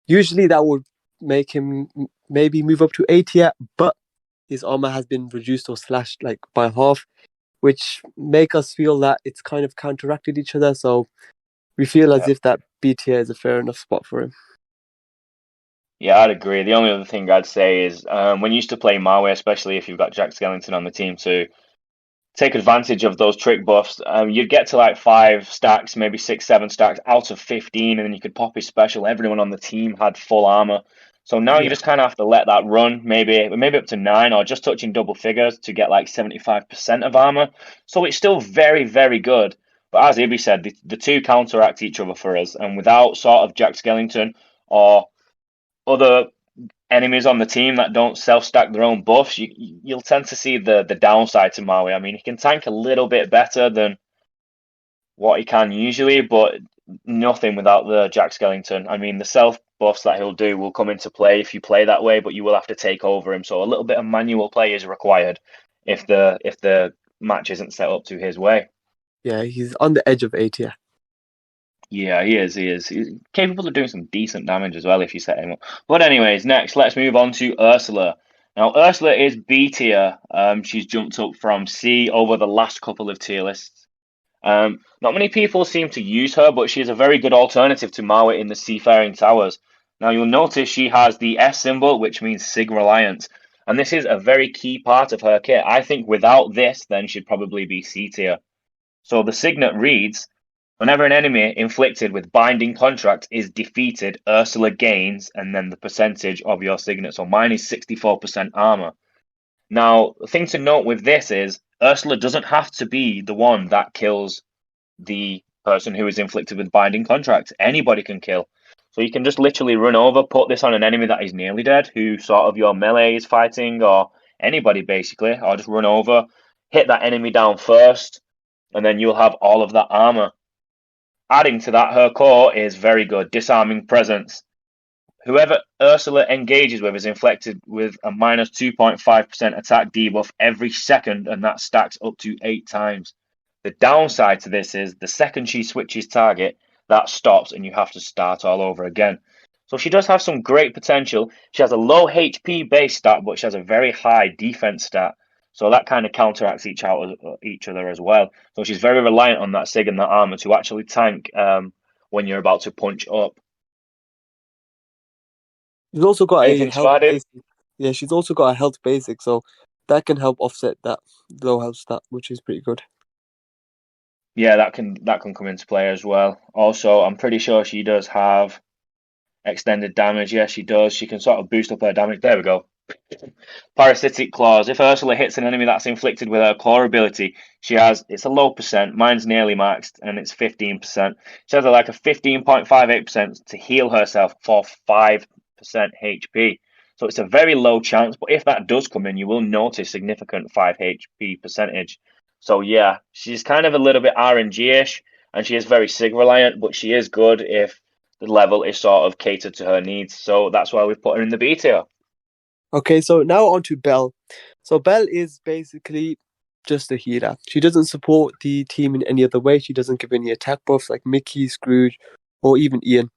Usually that would make him maybe move up to A tier, but his armor has been reduced or slashed like by half, which make us feel that it's kind of counteracted each other. So we feel as Yeah. if that B tier is a fair enough spot for him. Yeah, I'd agree. The only other thing I'd say is when you used to play Maui, especially if you've got Jack Skellington on the team too, take advantage of those trick buffs. You'd get to like 5 stacks, maybe 6, 7 stacks out of 15, and then you could pop his special. Everyone on the team had full armor. So now you Yeah, just kind of have to let that run, maybe up to 9 or just touching double figures to get like 75% of armor. So it's still very, very good. But as Ibby said, the two counteract each other for us, and without sort of Jack Skellington or other enemies on the team that don't self-stack their own buffs, you'll tend to see the downside to Maui. I mean, he can tank a little bit better than what he can usually, but nothing without the Jack Skellington. I mean, the self buffs that he'll do will come into play if you play that way, but you will have to take over him. So a little bit of manual play is required if the match isn't set up to his way. yeah, he's on the edge of A tier. Yeah, he is. He is. He's capable of doing some decent damage as well if you set him up. But anyways, next, let's move on to Ursula. Now, Ursula is B tier. She's jumped up from C over the last couple of tier lists. Not many people seem to use her, but she is a very good alternative to Maui in the Seafaring Towers. Now, you'll notice she has the S symbol, which means Sig Reliant. And this is a very key part of her kit. I think without this, then she'd probably be C tier. So the signet reads, whenever an enemy inflicted with binding contract is defeated, Ursula gains, and then the percentage of your signet. So mine is 64% armor. Now, the thing to note with this is Ursula doesn't have to be the one that kills the person who is inflicted with binding contract. Anybody can kill. So you can just literally run over, put this on an enemy that is nearly dead, who sort of your melee is fighting, or anybody basically, or just run over, hit that enemy down first, and then you'll have all of that armor. Adding to that, her core is very good, disarming presence. Whoever Ursula engages with is inflicted with a minus 2.5% attack debuff every second, and that stacks up to 8 times. The downside to this is the second she switches target, that stops and you have to start all over again. So she does have some great potential. She has a low HP base stat, but she has a very high defense stat. So that kind of counteracts each other as well. So she's very reliant on that Sig and that armor to actually tank when you're about to punch up. He's also got a Anything to health add, Ib? base. Yeah, she's also got a health basic, so that can help offset that low health stat, which is pretty good. Yeah, that can come into play as well. Also, I'm pretty sure she does have extended damage. Yes, she does. She can sort of boost up her damage. There we go. Parasitic claws. If Ursula hits an enemy that's inflicted with her claw ability, it's a low percent. Mine's nearly maxed, and it's 15%. She has like a 15.58% to heal herself for 5% HP. So it's a very low chance, but if that does come in, you will notice significant 5 HP percentage. So yeah, she's kind of a little bit RNG-ish, and she is very sig reliant, but she is good if the level is sort of catered to her needs. So that's why we've put her in the B tier. Okay, so now on to Belle. So Belle is basically just a healer. She doesn't support the team in any other way. She doesn't give any attack buffs like Mickey, Scrooge, or even Ian.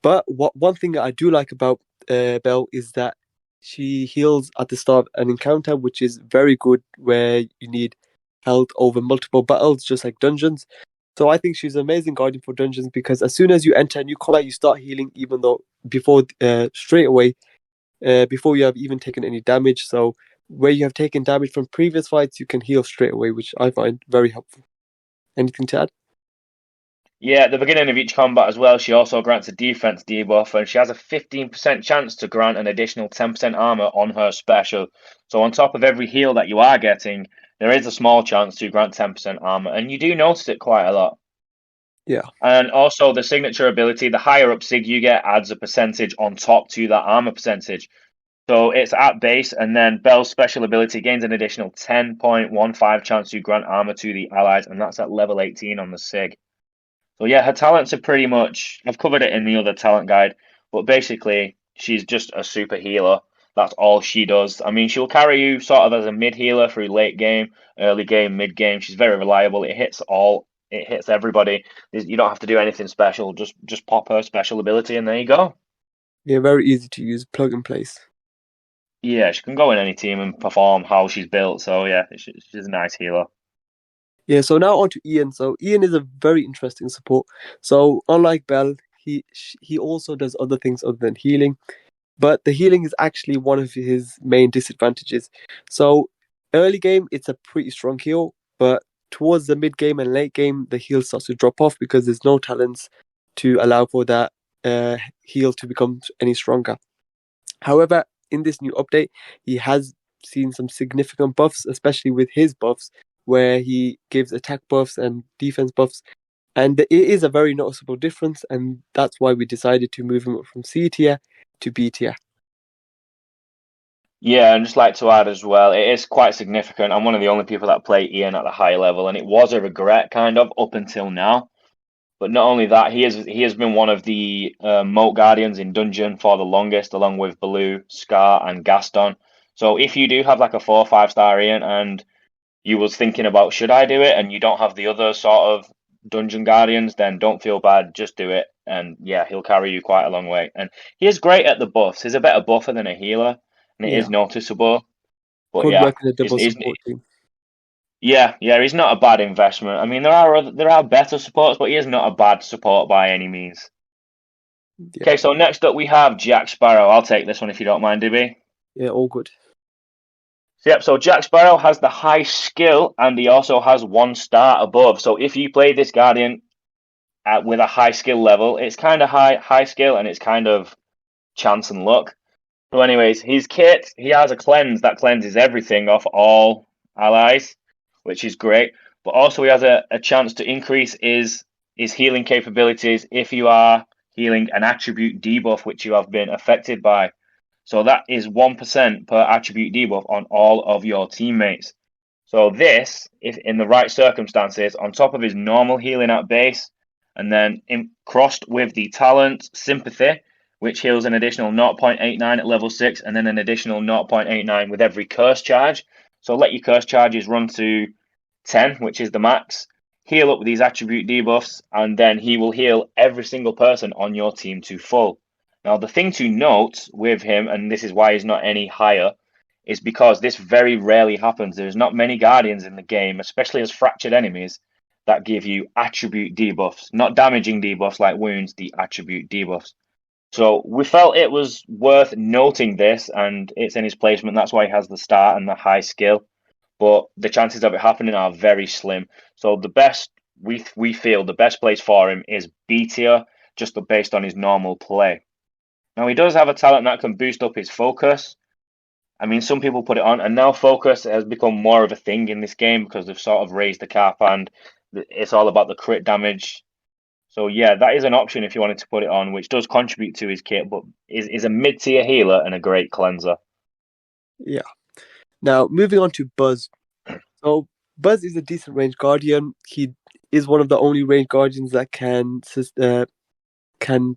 But one thing that I do like about Belle is that she heals at the start of an encounter, which is very good where you need health over multiple battles, just like dungeons. So I think she's an amazing guardian for dungeons because as soon as you enter a new combat, you start healing, even though straight away, before you have even taken any damage. So where you have taken damage from previous fights, you can heal straight away, which I find very helpful. Anything to add? Yeah, at the beginning of each combat as well, she also grants a defense debuff, and she has a 15% chance to grant an additional 10% armor on her special. So on top of every heal that you are getting, there is a small chance to grant 10% armor, and you do notice it quite a lot. Yeah. And also the signature ability, the higher up sig you get adds a percentage on top to that armor percentage. So it's at base, and then Belle's special ability gains an additional 10.15 chance to grant armor to the allies, and that's at level 18 on the sig. So yeah, her talents are pretty much, I've covered it in the other talent guide, but basically she's just a super healer. That's all she does. I mean, she'll carry you sort of as a mid healer through late game, early game, mid game. She's very reliable. It hits everybody. You don't have to do anything special. Just pop her special ability and there you go. Yeah, very easy to use, plug and place. Yeah, she can go in any team and perform how she's built. So yeah, she's a nice healer. Yeah, so now on to Ian. So Ian is a very interesting support. So unlike Belle, he also does other things other than healing, but the healing is actually one of his main disadvantages. So early game, it's a pretty strong heal, but towards the mid game and late game, the heal starts to drop off because there's no talents to allow for that heal to become any stronger. However, in this new update, he has seen some significant buffs, especially with his buffs, where he gives attack buffs and defense buffs. And it is a very noticeable difference, and that's why we decided to move him up from C tier to B tier. Yeah, and just like to add as well, it is quite significant. I'm one of the only people that play Ian at the high level, and it was a regret kind of up until now. But not only that, he has been one of the moat guardians in dungeon for the longest, along with Baloo, Scar, and Gaston. So if you do have like a 4 or 5 star Ian, and you was thinking about should I do it, and you don't have the other sort of dungeon guardians, then don't feel bad, just do it, and yeah, he'll carry you quite a long way. And he is great at the buffs. He's a better buffer than a healer, and it Yeah, is noticeable. But could yeah, work in a double support team. yeah, he's not a bad investment. I mean, there are better supports, but he is not a bad support by any means. Yeah, Okay, so next up we have Jack Sparrow. I'll take this one if you don't mind, DB. yeah, all good. Yep, so Jack Sparrow has the high skill and he also has 1 star above. So if you play this Guardian with a high skill level, it's kind of high skill and it's kind of chance and luck. So anyways, his kit, he has a cleanse that cleanses everything off all allies, which is great. But also he has a chance to increase his healing capabilities if you are healing an attribute debuff which you have been affected by. So that is 1% per attribute debuff on all of your teammates. So this, if in the right circumstances, on top of his normal healing at base, and then crossed with the talent Sympathy, which heals an additional 0.89 at level 6, and then an additional 0.89 with every curse charge. So let your curse charges run to 10, which is the max. Heal up with these attribute debuffs, and then he will heal every single person on your team to full. Now, the thing to note with him, and this is why he's not any higher, is because this very rarely happens. There's not many Guardians in the game, especially as fractured enemies, that give you attribute debuffs. Not damaging debuffs like wounds, the attribute debuffs. So we felt it was worth noting this, and it's in his placement. That's why he has the start and the high skill. But the chances of it happening are very slim. So the best we feel the best place for him is B tier, just based on his normal play. Now he does have a talent that can boost up his focus. I mean, some people put it on, and now focus has become more of a thing in this game because they've sort of raised the cap and it's all about the crit damage. So yeah, that is an option if you wanted to put it on, which does contribute to his kit, but is a mid tier healer and a great cleanser. Yeah. Now, moving on to Buzz. So, Buzz is a decent range guardian. He is one of the only range guardians that can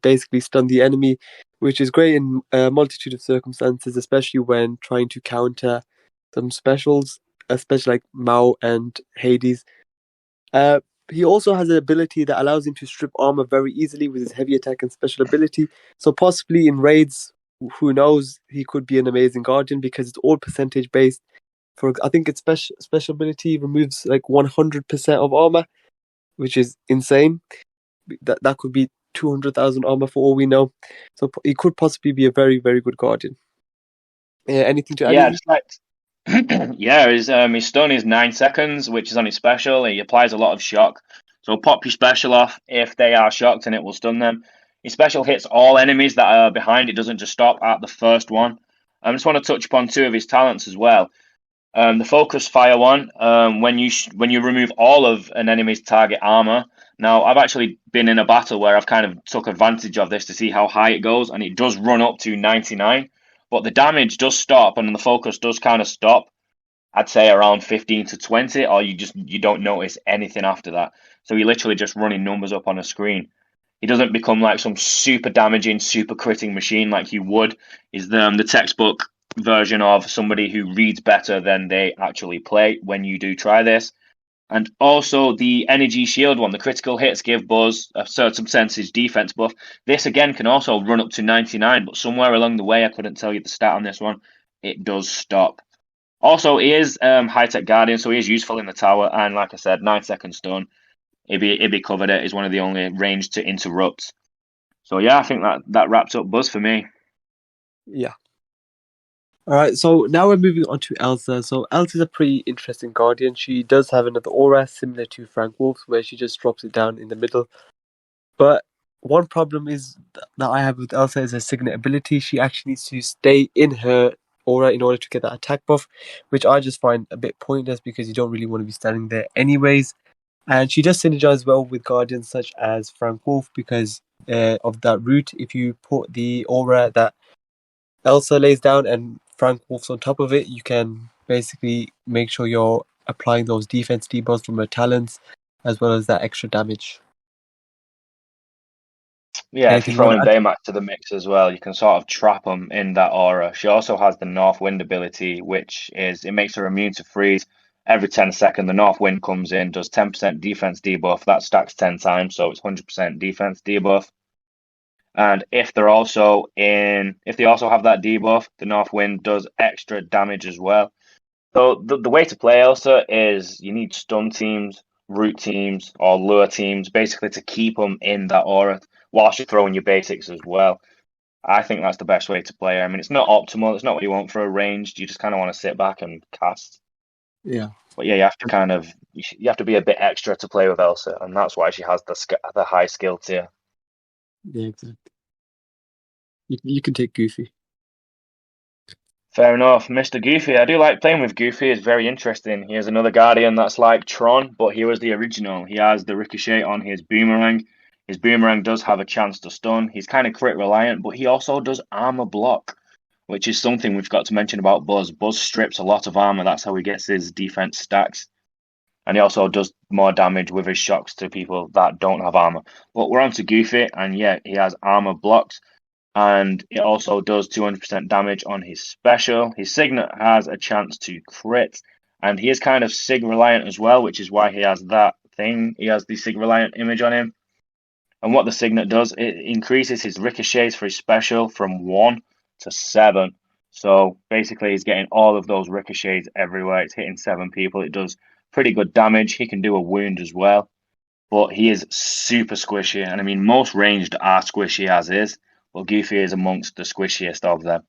basically stun the enemy, which is great in a multitude of circumstances, especially when trying to counter some specials, especially like Mao and Hades. Uh, he also has an ability that allows him to strip armor very easily with his heavy attack and special ability. So possibly in raids, who knows, he could be an amazing guardian because it's all percentage based. For I think its special ability removes like 100% of armor, which is insane. That could be 200,000 armor for all we know. So he could possibly be a very, very good guardian. Anything to add, Yeah, Izzy? just like yeah, his stun is 9 seconds, which is on his special. He applies a lot of shock. So pop your special off if they are shocked and it will stun them. His special hits all enemies that are behind. It doesn't just stop at the first one. I just want to touch upon two of his talents as well. The focus fire one, when you remove all of an enemy's target armor. Now, I've actually been in a battle where I've kind of took advantage of this to see how high it goes, and it does run up to 99. But the damage does stop, and the focus does kind of stop. I'd say around 15 to 20, or you don't notice anything after that. So you're literally just running numbers up on a screen. He doesn't become like some super damaging, super critting machine like you would. He's the textbook version of somebody who reads better than they actually play when you do try this. And also the energy shield one, the critical hits give Buzz a certain percentage defense buff. This again can also run up to 99, but somewhere along the way, I couldn't tell you the stat on this one, it does stop. Also, he is high-tech guardian, so he is useful in the tower, and like I said, 9 seconds stun. It'd be covered. It is one of the only range to interrupt. So yeah, I think that wraps up Buzz for me. Yeah. All right, so now we're moving on to Elsa. So Elsa's a pretty interesting guardian. She does have another aura similar to Frank Wolff's, where she just drops it down in the middle. But one problem is that I have with Elsa is her signet ability. She actually needs to stay in her aura in order to get that attack buff, which I just find a bit pointless because you don't really want to be standing there anyways. And she does synergize well with guardians such as Frank Wolff because of that route. If you put the aura that Elsa lays down and Frank Wolf's on top of it, you can basically make sure you're applying those defense debuffs from her talents as well as that extra damage. Yeah, if you Anything you throw want to in add? Baymax to the mix as well, you can sort of trap them in that aura. She also has the North Wind ability, which is it makes her immune to freeze. Every 10 seconds, the North Wind comes in, does 10% defense debuff. That stacks 10 times, so it's 100% defense debuff. And if they also have that debuff, the North Wind does extra damage as well. So the way to play Elsa is you need stun teams, root teams, or lure teams, basically to keep them in that aura whilst you're throwing your basics as well. I think that's the best way to play her. I mean, it's not optimal. It's not what you want for a ranged. You just kind of want to sit back and cast. Yeah. But yeah, you have to be a bit extra to play with Elsa, and that's why she has the high skill tier. Yeah, exactly. You can take Goofy. Fair enough, Mr. Goofy. I do like playing with Goofy. It's very interesting. He has another Guardian that's like Tron, but he was the original. He has the ricochet on his boomerang. His boomerang does have a chance to stun. He's kind of crit reliant, but he also does armor block, which is something we've got to mention about Buzz. Buzz strips a lot of armor. That's how he gets his defense stacks. And he also does more damage with his shocks to people that don't have armor. But we're on to Goofy, and yeah, he has armor blocks and it also does 200% damage on his special. His signet has a chance to crit, and he is kind of sig reliant as well, which is why he has that thing. He has the sig reliant image on him. And what the signet does, it increases his ricochets for his special from 1 to 7. So basically, he's getting all of those ricochets everywhere. It's hitting 7 people. It does pretty good damage. He can do a wound as well, but he is super squishy. And I mean, most ranged are squishy as is, but Goofy is amongst the squishiest of them.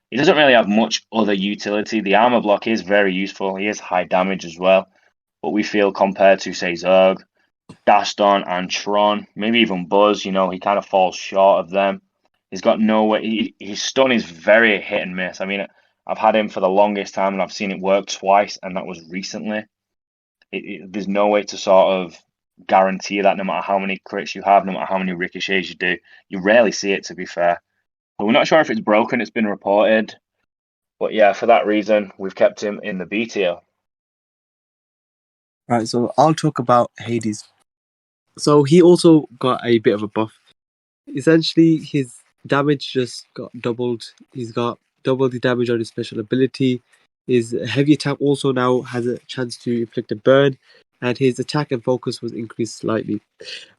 He doesn't really have much other utility. The armor block is very useful. He is high damage as well, but we feel compared to, say, Zurg, Gaston, and Tron, maybe even Buzz, he kind of falls short of them. He's got no way. His stun is very hit and miss. I mean, I've had him for the longest time, and I've seen it work twice, and that was recently. There's no way to sort of guarantee that no matter how many crits you have, no matter how many ricochets you do, you rarely see it, to be fair. But we're not sure if it's broken. It's been reported. But yeah, for that reason, we've kept him in the B tier. Right, so I'll talk about Hades. So he also got a bit of a buff. Essentially, his damage just got doubled. He's got double the damage on his special ability. His heavy attack also now has a chance to inflict a burn, and his attack and focus was increased slightly.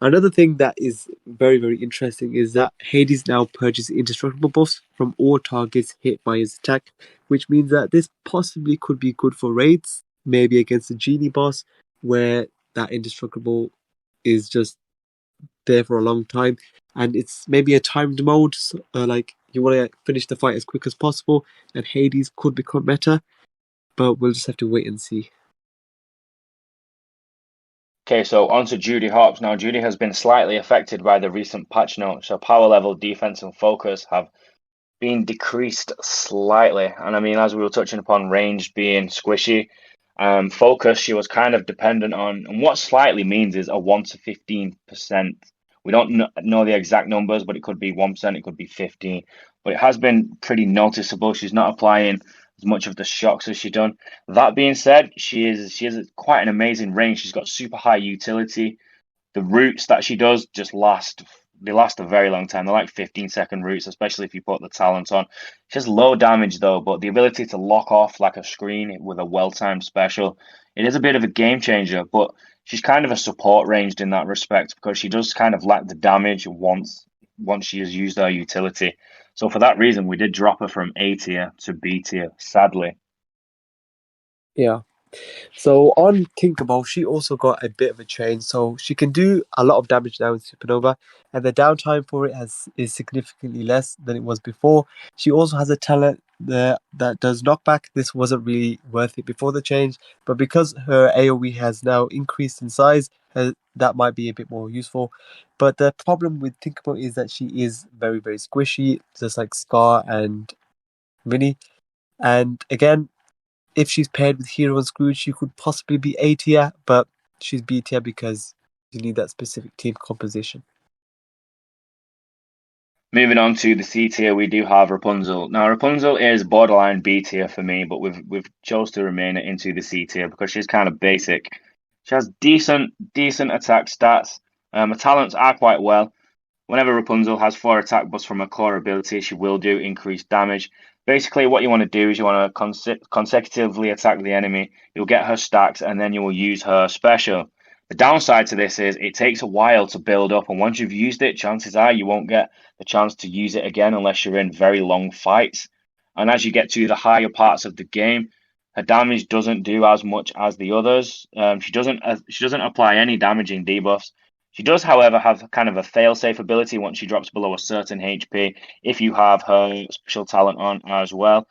Another thing that is very, very interesting is that Hades now purchases indestructible buffs from all targets hit by his attack, which means that this possibly could be good for raids, maybe against the Genie boss, where that indestructible is just there for a long time, and it's maybe a timed mode, like you want to finish the fight as quick as possible, and Hades could become meta, but we'll just have to wait and see. Okay, so on to Judy Hopps. Now, Judy has been slightly affected by the recent patch notes. So power level, defense, and focus have been decreased slightly. And I mean, as we were touching upon, range being squishy, focus she was kind of dependent on. And what slightly means is a 1 to 15%. We don't know the exact numbers, but it could be 1%, it could be 15%. But it has been pretty noticeable. She's not applying as much of the shocks as she's done. That being said, she has quite an amazing range. She's got super high utility. The roots that she does just last. They last a very long time. They're like 15-second roots, especially if you put the talent on. She has low damage though, but the ability to lock off like a screen with a well-timed special, it is a bit of a game changer. But she's kind of a support ranged in that respect because she does kind of lack the damage once she has used her utility. So for that reason, we did drop her from A tier to B tier, sadly. Yeah. So on Tinkerbelle, she also got a bit of a change. So she can do a lot of damage now in Supernova, and the downtime for it is significantly less than it was before. She also has a talent that does knockback. This wasn't really worth it before the change, but because her AoE has now increased in size, that might be a bit more useful. But the problem with Tinkerbelle is that she is very, very squishy, just like Scar and Minnie. And again, if she's paired with Hiro and Scrooge, she could possibly be A tier, but she's B tier because you need that specific team composition. Moving on to the C tier, we do have Rapunzel. Now, Rapunzel is borderline B tier for me, but we've chose to remain it into the C tier because she's kind of basic. She has decent attack stats. Her talents are quite well. Whenever Rapunzel has 4 attack buffs from her core ability, she will do increased damage. Basically, what you want to do is you want to consecutively attack the enemy. You'll get her stacks, and then you will use her special. The downside to this is it takes a while to build up, and once you've used it, chances are you won't get the chance to use it again unless you're in very long fights. And as you get to the higher parts of the game, her damage doesn't do as much as the others. She doesn't apply any damaging debuffs. She does, however, have kind of a fail-safe ability once she drops below a certain HP. If you have her special talent on as well,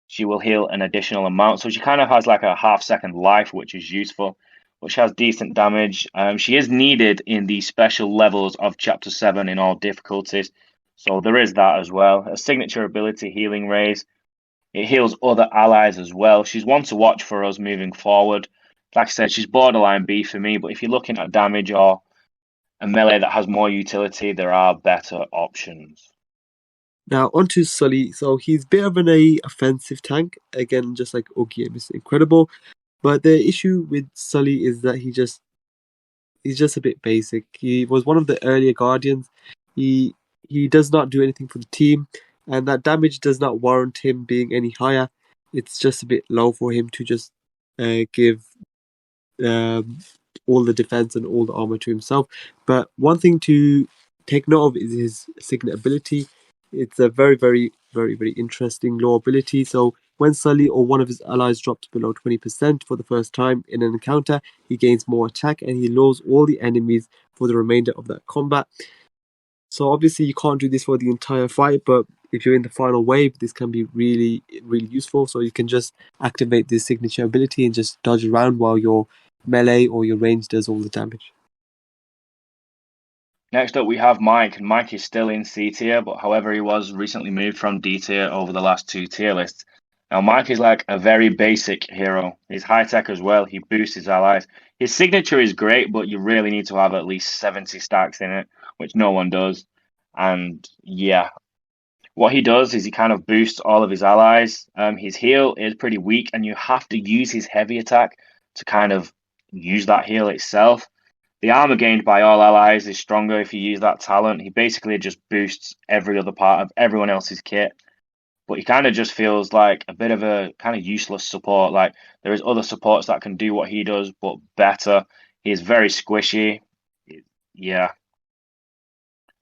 she will heal an additional amount. So she kind of has like a half-second life, which is useful. But she has decent damage. She is needed in the special levels of Chapter 7 in all difficulties. So there is that as well. A signature ability, Healing Rays. It heals other allies as well. She's one to watch for us moving forward. Like I said, she's borderline B for me. But if you're looking at damage or a melee that has more utility, there are better options. Now onto Sully. So he's a bit of an offensive tank, again, just like Oogie and Mr. Incredible. But the issue with Sully is that he's just a bit basic. He was one of the earlier Guardians. He does not do anything for the team, and that damage does not warrant him being any higher. It's just a bit low for him to just give all the defense and all the armor to himself. But one thing to take note of is his signet ability. It's a very, very, very, very interesting low ability. So when Sully or one of his allies drops below 20% for the first time in an encounter, he gains more attack and he lowers all the enemies for the remainder of that combat. So obviously you can't do this for the entire fight, but if you're in the final wave, this can be really, really useful. So you can just activate this signature ability and just dodge around while your melee or your range does all the damage. Next up, we have Mike. Mike is still in C tier, but however, he was recently moved from D tier over the last two tier lists. Now, Mike is like a very basic hero. He's high tech as well. He boosts his allies. His signature is great, but you really need to have at least 70 stacks in it, which no one does. And yeah, what he does is he kind of boosts all of his allies. His heal is pretty weak, and you have to use his heavy attack to kind of use that heal itself. The armor gained by all allies is stronger if you use that talent. He basically just boosts every other part of everyone else's kit. But he kind of just feels like a bit of a kind of useless support. Like there is other supports that can do what he does, but better. He is very squishy. Yeah.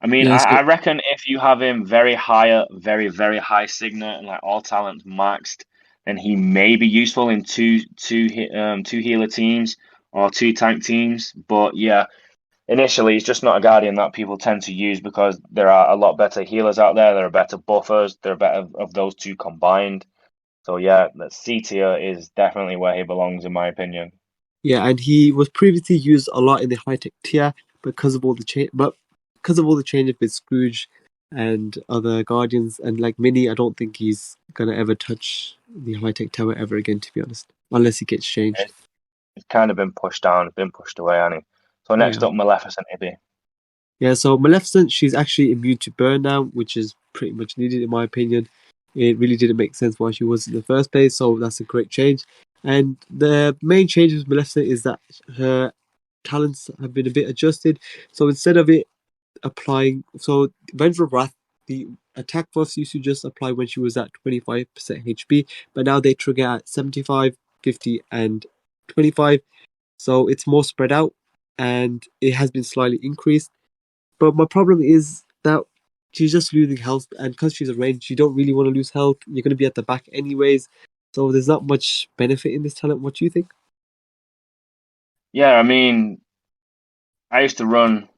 I mean, Yeah, I so reckon if you have him very higher, very, very high signet and like all talents maxed, then he may be useful in two healer teams or two tank teams. But yeah, initially, he's just not a guardian that people tend to use because there are a lot better healers out there. There are better buffers. There are better of those two combined. So yeah, the C tier is definitely where he belongs, in my opinion. yeah, and he was previously used a lot in the high tech tier because of all the changes with Scrooge and other guardians and like Minnie. I don't think he's gonna ever touch the high tech tower ever again, to be honest, unless he gets changed. It's kind of been pushed down, been pushed away, hasn't he? So next Yeah. up, Maleficent, maybe. Yeah, so Maleficent, she's actually immune to burn now, which is pretty much needed in my opinion. It really didn't make sense why she was in the first place, so that's a great change. And the main change with Maleficent is that her talents have been a bit adjusted. So instead of it applying, so Venge of Wrath, the attack buffs used to just apply when she was at 25% HP, but now they trigger at 75, 50, and 25. So it's more spread out and it has been slightly increased. But my problem is that she's just losing health, and because she's a range, you don't really want to lose health. You're going to be at the back anyways, so there's not much benefit in this talent. What do you think? Yeah, I mean, I used to run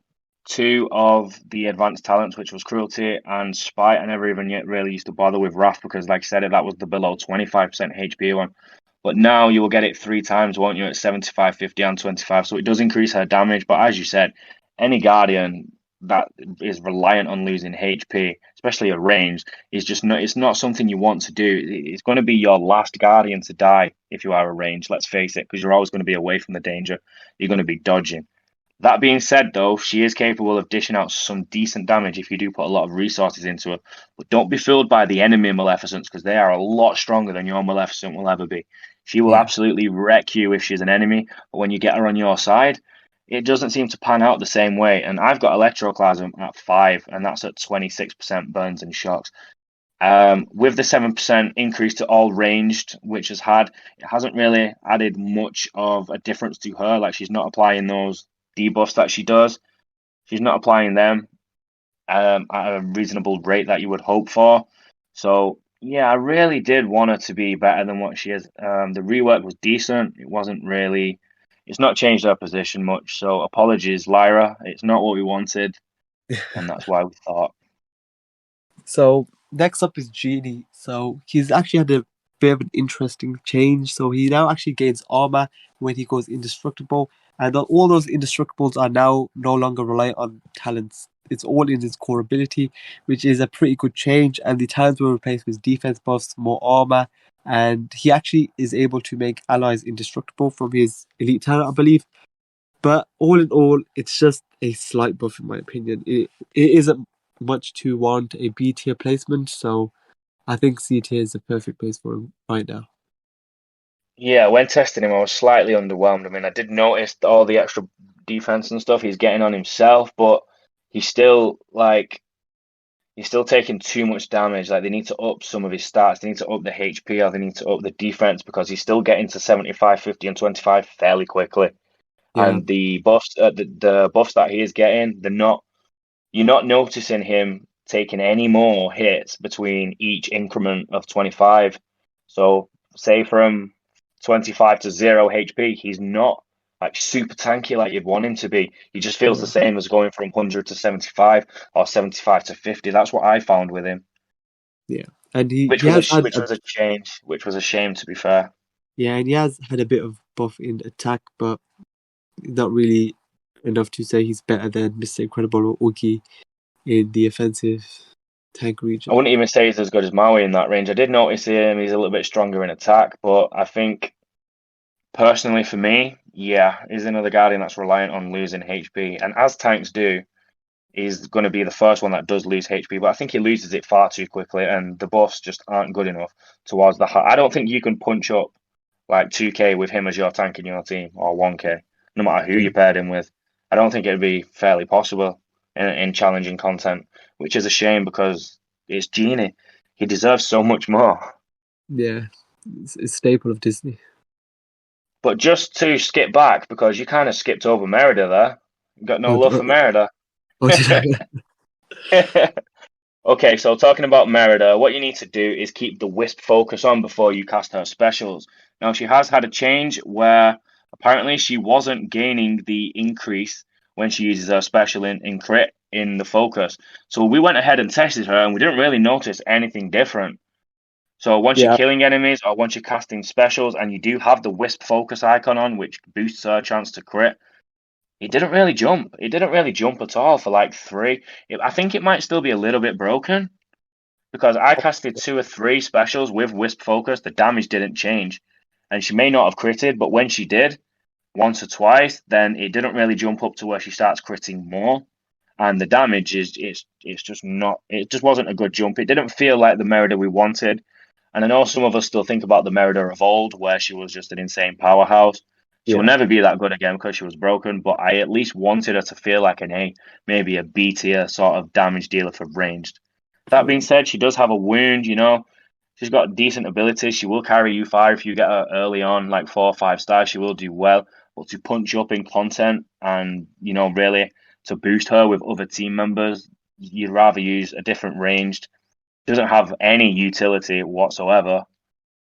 two of the advanced talents, which was cruelty and spite. I never even yet really used to bother with wrath because, like I said, that was the below 25% HP one. But now you will get it three times, won't you? At 75, 50, and 25. So it does increase her damage. But as you said, any guardian that is reliant on losing HP, especially a range, is just not. It's not something you want to do. It's going to be your last guardian to die if you are a range. Let's face it, because you're always going to be away from the danger. You're going to be dodging. That being said, though, she is capable of dishing out some decent damage if you do put a lot of resources into her. But don't be fooled by the enemy Maleficents because they are a lot stronger than your Maleficent will ever be. She will Yeah. absolutely wreck you if she's an enemy, but when you get her on your side, it doesn't seem to pan out the same way. And I've got Electroclasm at 5, and that's at 26% burns and shocks. With the 7% increase to all ranged, which it hasn't really added much of a difference to her. Like she's not applying those debuffs that she does. She's not applying them at a reasonable rate that you would hope for. So yeah, I really did want her to be better than what she is. The rework was decent. It wasn't really. It's not changed her position much. So apologies, Lyra. It's not what we wanted, and that's why we thought. So next up is Genie. So he's actually had a bit of an interesting change. So he now actually gains armor when he goes indestructible, and all those indestructibles are now no longer reliant on talents. It's all in his core ability, which is a pretty good change. And the talents were replaced with defense buffs, more armor, and he actually is able to make allies indestructible from his elite talent, I believe. But all in all, it's just a slight buff in my opinion. It isn't much to warrant a B tier placement, so I think C tier is the perfect place for him right now. Yeah, when testing him, I was slightly underwhelmed. I mean, I did notice all the extra defense and stuff he's getting on himself, but he's still like he's still taking too much damage. Like they need to up some of his stats. They need to up the HP or they need to up the defense because he's still getting to 75, 50, and 25 fairly quickly. Yeah, And the the buffs that he is getting, you're not noticing him taking any more hits between each increment of 25. So say from 25 to 0 HP, he's not like super tanky, like you'd want him to be. He just feels the Yeah. same as going from 100 to 75 or 75 to 50. That's what I found with him, Yeah. And which he was a has had which was a change, which was a shame to be fair. and he has had a bit of buff in attack, but not really enough to say he's better than Mr. Incredible or Oogie in the offensive tank I region. wouldn't even say he's as good as Maui in that range. I did notice him; he's a little bit stronger in attack, but I think personally for me, yeah, he's another Guardian that's reliant on losing HP, and as tanks do. He's going to be the first one that does lose HP, but I think he loses it far too quickly, and the buffs just aren't good enough towards the. I don't think you can punch up like 2K with him as your tank in your team or 1K, no matter who Yeah. you paired him with. I don't think it would be fairly possible in challenging content, which is a shame because it's Genie. He deserves so much more. Yeah. It's a staple of Disney. But just to skip back, because you kind of skipped over Merida there, you got no Oh, love for Merida. did I? Okay, so talking about Merida, what you need to do is keep the Wisp focus on before you cast her specials. Now, she has had a change where apparently she wasn't gaining the increase when she uses her special in crit in the focus. So we went ahead and tested her and we didn't really notice anything different. So once you're Yeah. killing enemies or once you're casting specials and you do have the Wisp focus icon on, which boosts her chance to crit, it didn't really jump. It didn't really jump at all for like three. I think it might still be a little bit broken because I casted two or three specials with Wisp Focus, the damage didn't change. And she may not have critted, but when she did, once or twice, then it didn't really jump up to where she starts critting more. And the damage is it's just not it just wasn't a good jump. It didn't feel like the Merida we wanted. And I know some of us still think about the Merida of old, where she was just an insane powerhouse. She will Yeah. never be that good again because she was broken, but I at least wanted her to feel like an A, maybe a B tier sort of damage dealer for ranged. That being Yeah. said, she does have a wound, you know. She's got decent abilities. She will carry you far if you get her early on, like 4 or 5 stars. She will do well. But to punch up in content and, you know, really to boost her with other team members, you'd rather use a different ranged. She doesn't have any utility whatsoever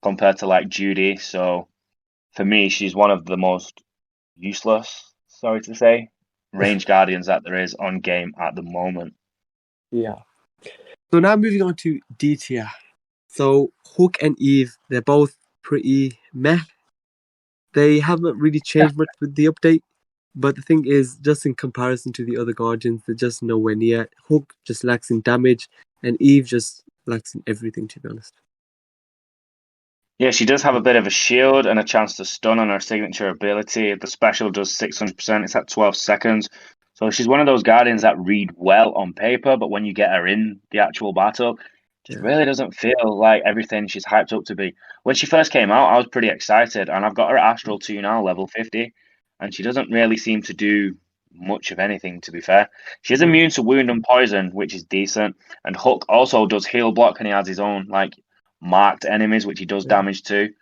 compared to like Judy. So for me, she's one of the most useless, sorry to say, range guardians that there is on game at the moment. Yeah. So now moving on to D tier. So Hook and Eve, they're both pretty meh. They haven't really changed much with the update. But the thing is, just in comparison to the other Guardians, they're just nowhere near. Hook just lacks in damage, and Eve just lacks in everything, to be honest. Yeah, she does have a bit of a shield and a chance to stun on her signature ability. The special does 600%. It's at 12 seconds. So she's one of those guardians that read well on paper, but when you get her in the actual battle, she Yeah. really doesn't feel like everything she's hyped up to be. When she first came out, I was pretty excited, and I've got her at Astral 2 now, level 50, and she doesn't really seem to do much of anything, to be fair. She is Yeah. immune to wound and poison, which is decent, and Hook also does heal block, and he has his own, like, marked enemies, which he does Yeah. damage to.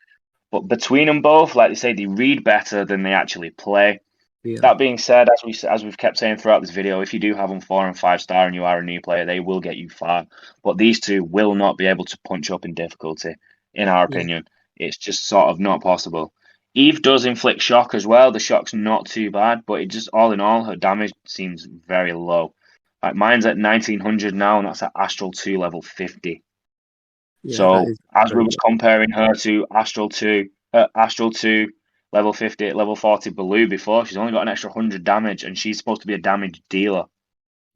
But between them both, like they say, they read better than they actually play. Yeah. That being said, as we've kept saying throughout this video, if you do have them 4 and 5 star and you are a new player, they will get you far. But these two will not be able to punch up in difficulty, in our Yeah. opinion. It's just sort of not possible. Eve does inflict shock as well. The shock's not too bad, but it just all in all, her damage seems very low. Like mine's at 1900 now, and that's at Astral 2 level 50. Yeah, that So is as we very was low. comparing her to Astral 2, level 50, level 40 Baloo before, she's only got an extra 100 damage, and she's supposed to be a damage dealer.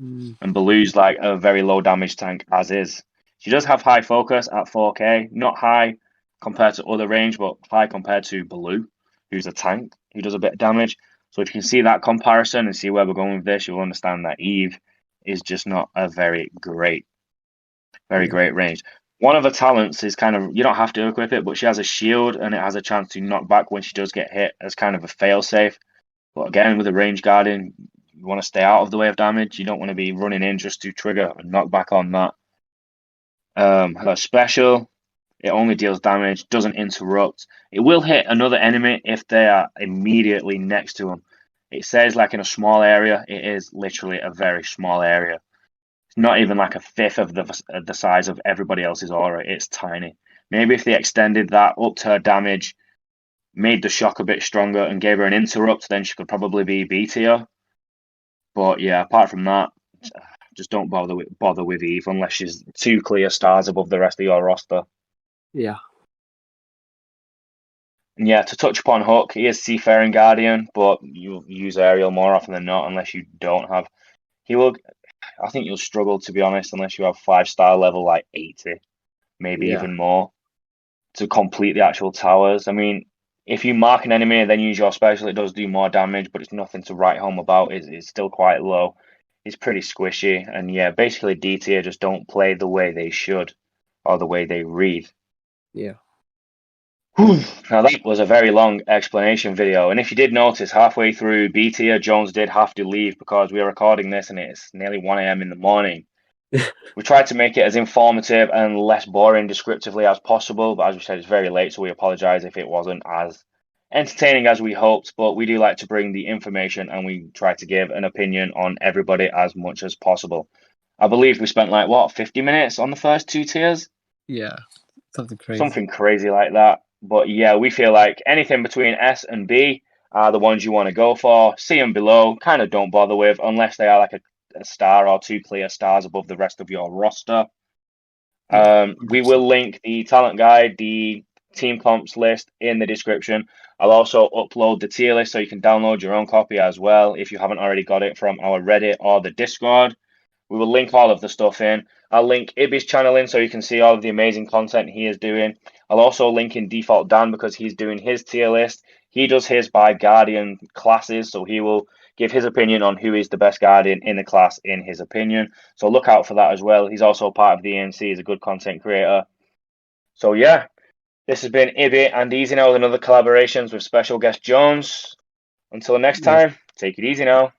Mm. And Baloo's like a very low damage tank as is. She does have high focus at 4K, not high compared to other range, but high compared to Baloo, who's a tank who does a bit of damage. So if you can see that comparison and see where we're going with this, you'll understand that Eve is just not a very Yeah. great range. One of her talents is kind of you don't have to equip it, but she has a shield and it has a chance to knock back when she does get hit as kind of a fail safe. But again, with a range guardian, you want to stay out of the way of damage. You don't want to be running in just to trigger and knock back on that. Her special, it only deals damage, doesn't interrupt. It will hit another enemy if they are immediately next to them. It says like in a small area. It is literally a very small area. It's not even like a fifth of the size of everybody else's aura. It's tiny. Maybe if they extended that up to her damage made the shock a bit stronger and gave her an interrupt, then she could probably be B tier. But yeah, apart from that, just don't bother with Eve unless she's 2 clear stars above the rest of your roster. Yeah. And yeah, to touch upon Hook, he is Seafaring Guardian, but you use Ariel more often than not unless you don't have. He will. I think you'll struggle, to be honest, unless you have 5-star level like 80, maybe Yeah. even more, to complete the actual towers. I mean, if you mark an enemy and then use your special, it does do more damage, but it's nothing to write home about. It's still quite low. It's pretty squishy, and yeah, basically D tier just don't play the way they should, or the way they read. Yeah. Now that was a very long explanation video, and if you did notice, halfway through B tier, Jones did have to leave because we are recording this and it's nearly 1 a.m. in the morning. We tried to make it as informative and less boring descriptively as possible, but as we said, it's very late, so we apologize if it wasn't as entertaining as we hoped, but we do like to bring the information and we try to give an opinion on everybody as much as possible. I believe we spent like, what, 50 minutes on the first 2 tiers? Yeah. Something crazy. Something crazy like that. But yeah, we feel like anything between S and B are the ones you want to go for. C and below, kind of don't bother with unless they are like a star or 2 clear stars above the rest of your roster. We will link the talent guide, the team comps list in the description. I'll also upload the tier list so you can download your own copy as well if you haven't already got it from our Reddit or the Discord. We will link all of the stuff in. I'll link Ibby's channel in so you can see all of the amazing content he is doing. I'll also link in Default Dan because he's doing his tier list. He does his by Guardian classes, so he will give his opinion on who is the best Guardian in the class in his opinion. So look out for that as well. He's also part of the ENC. He's a good content creator. So yeah, this has been Ibby and Eeaassyynow with another collaborations with special guest Jones. Until next time, take it easy now.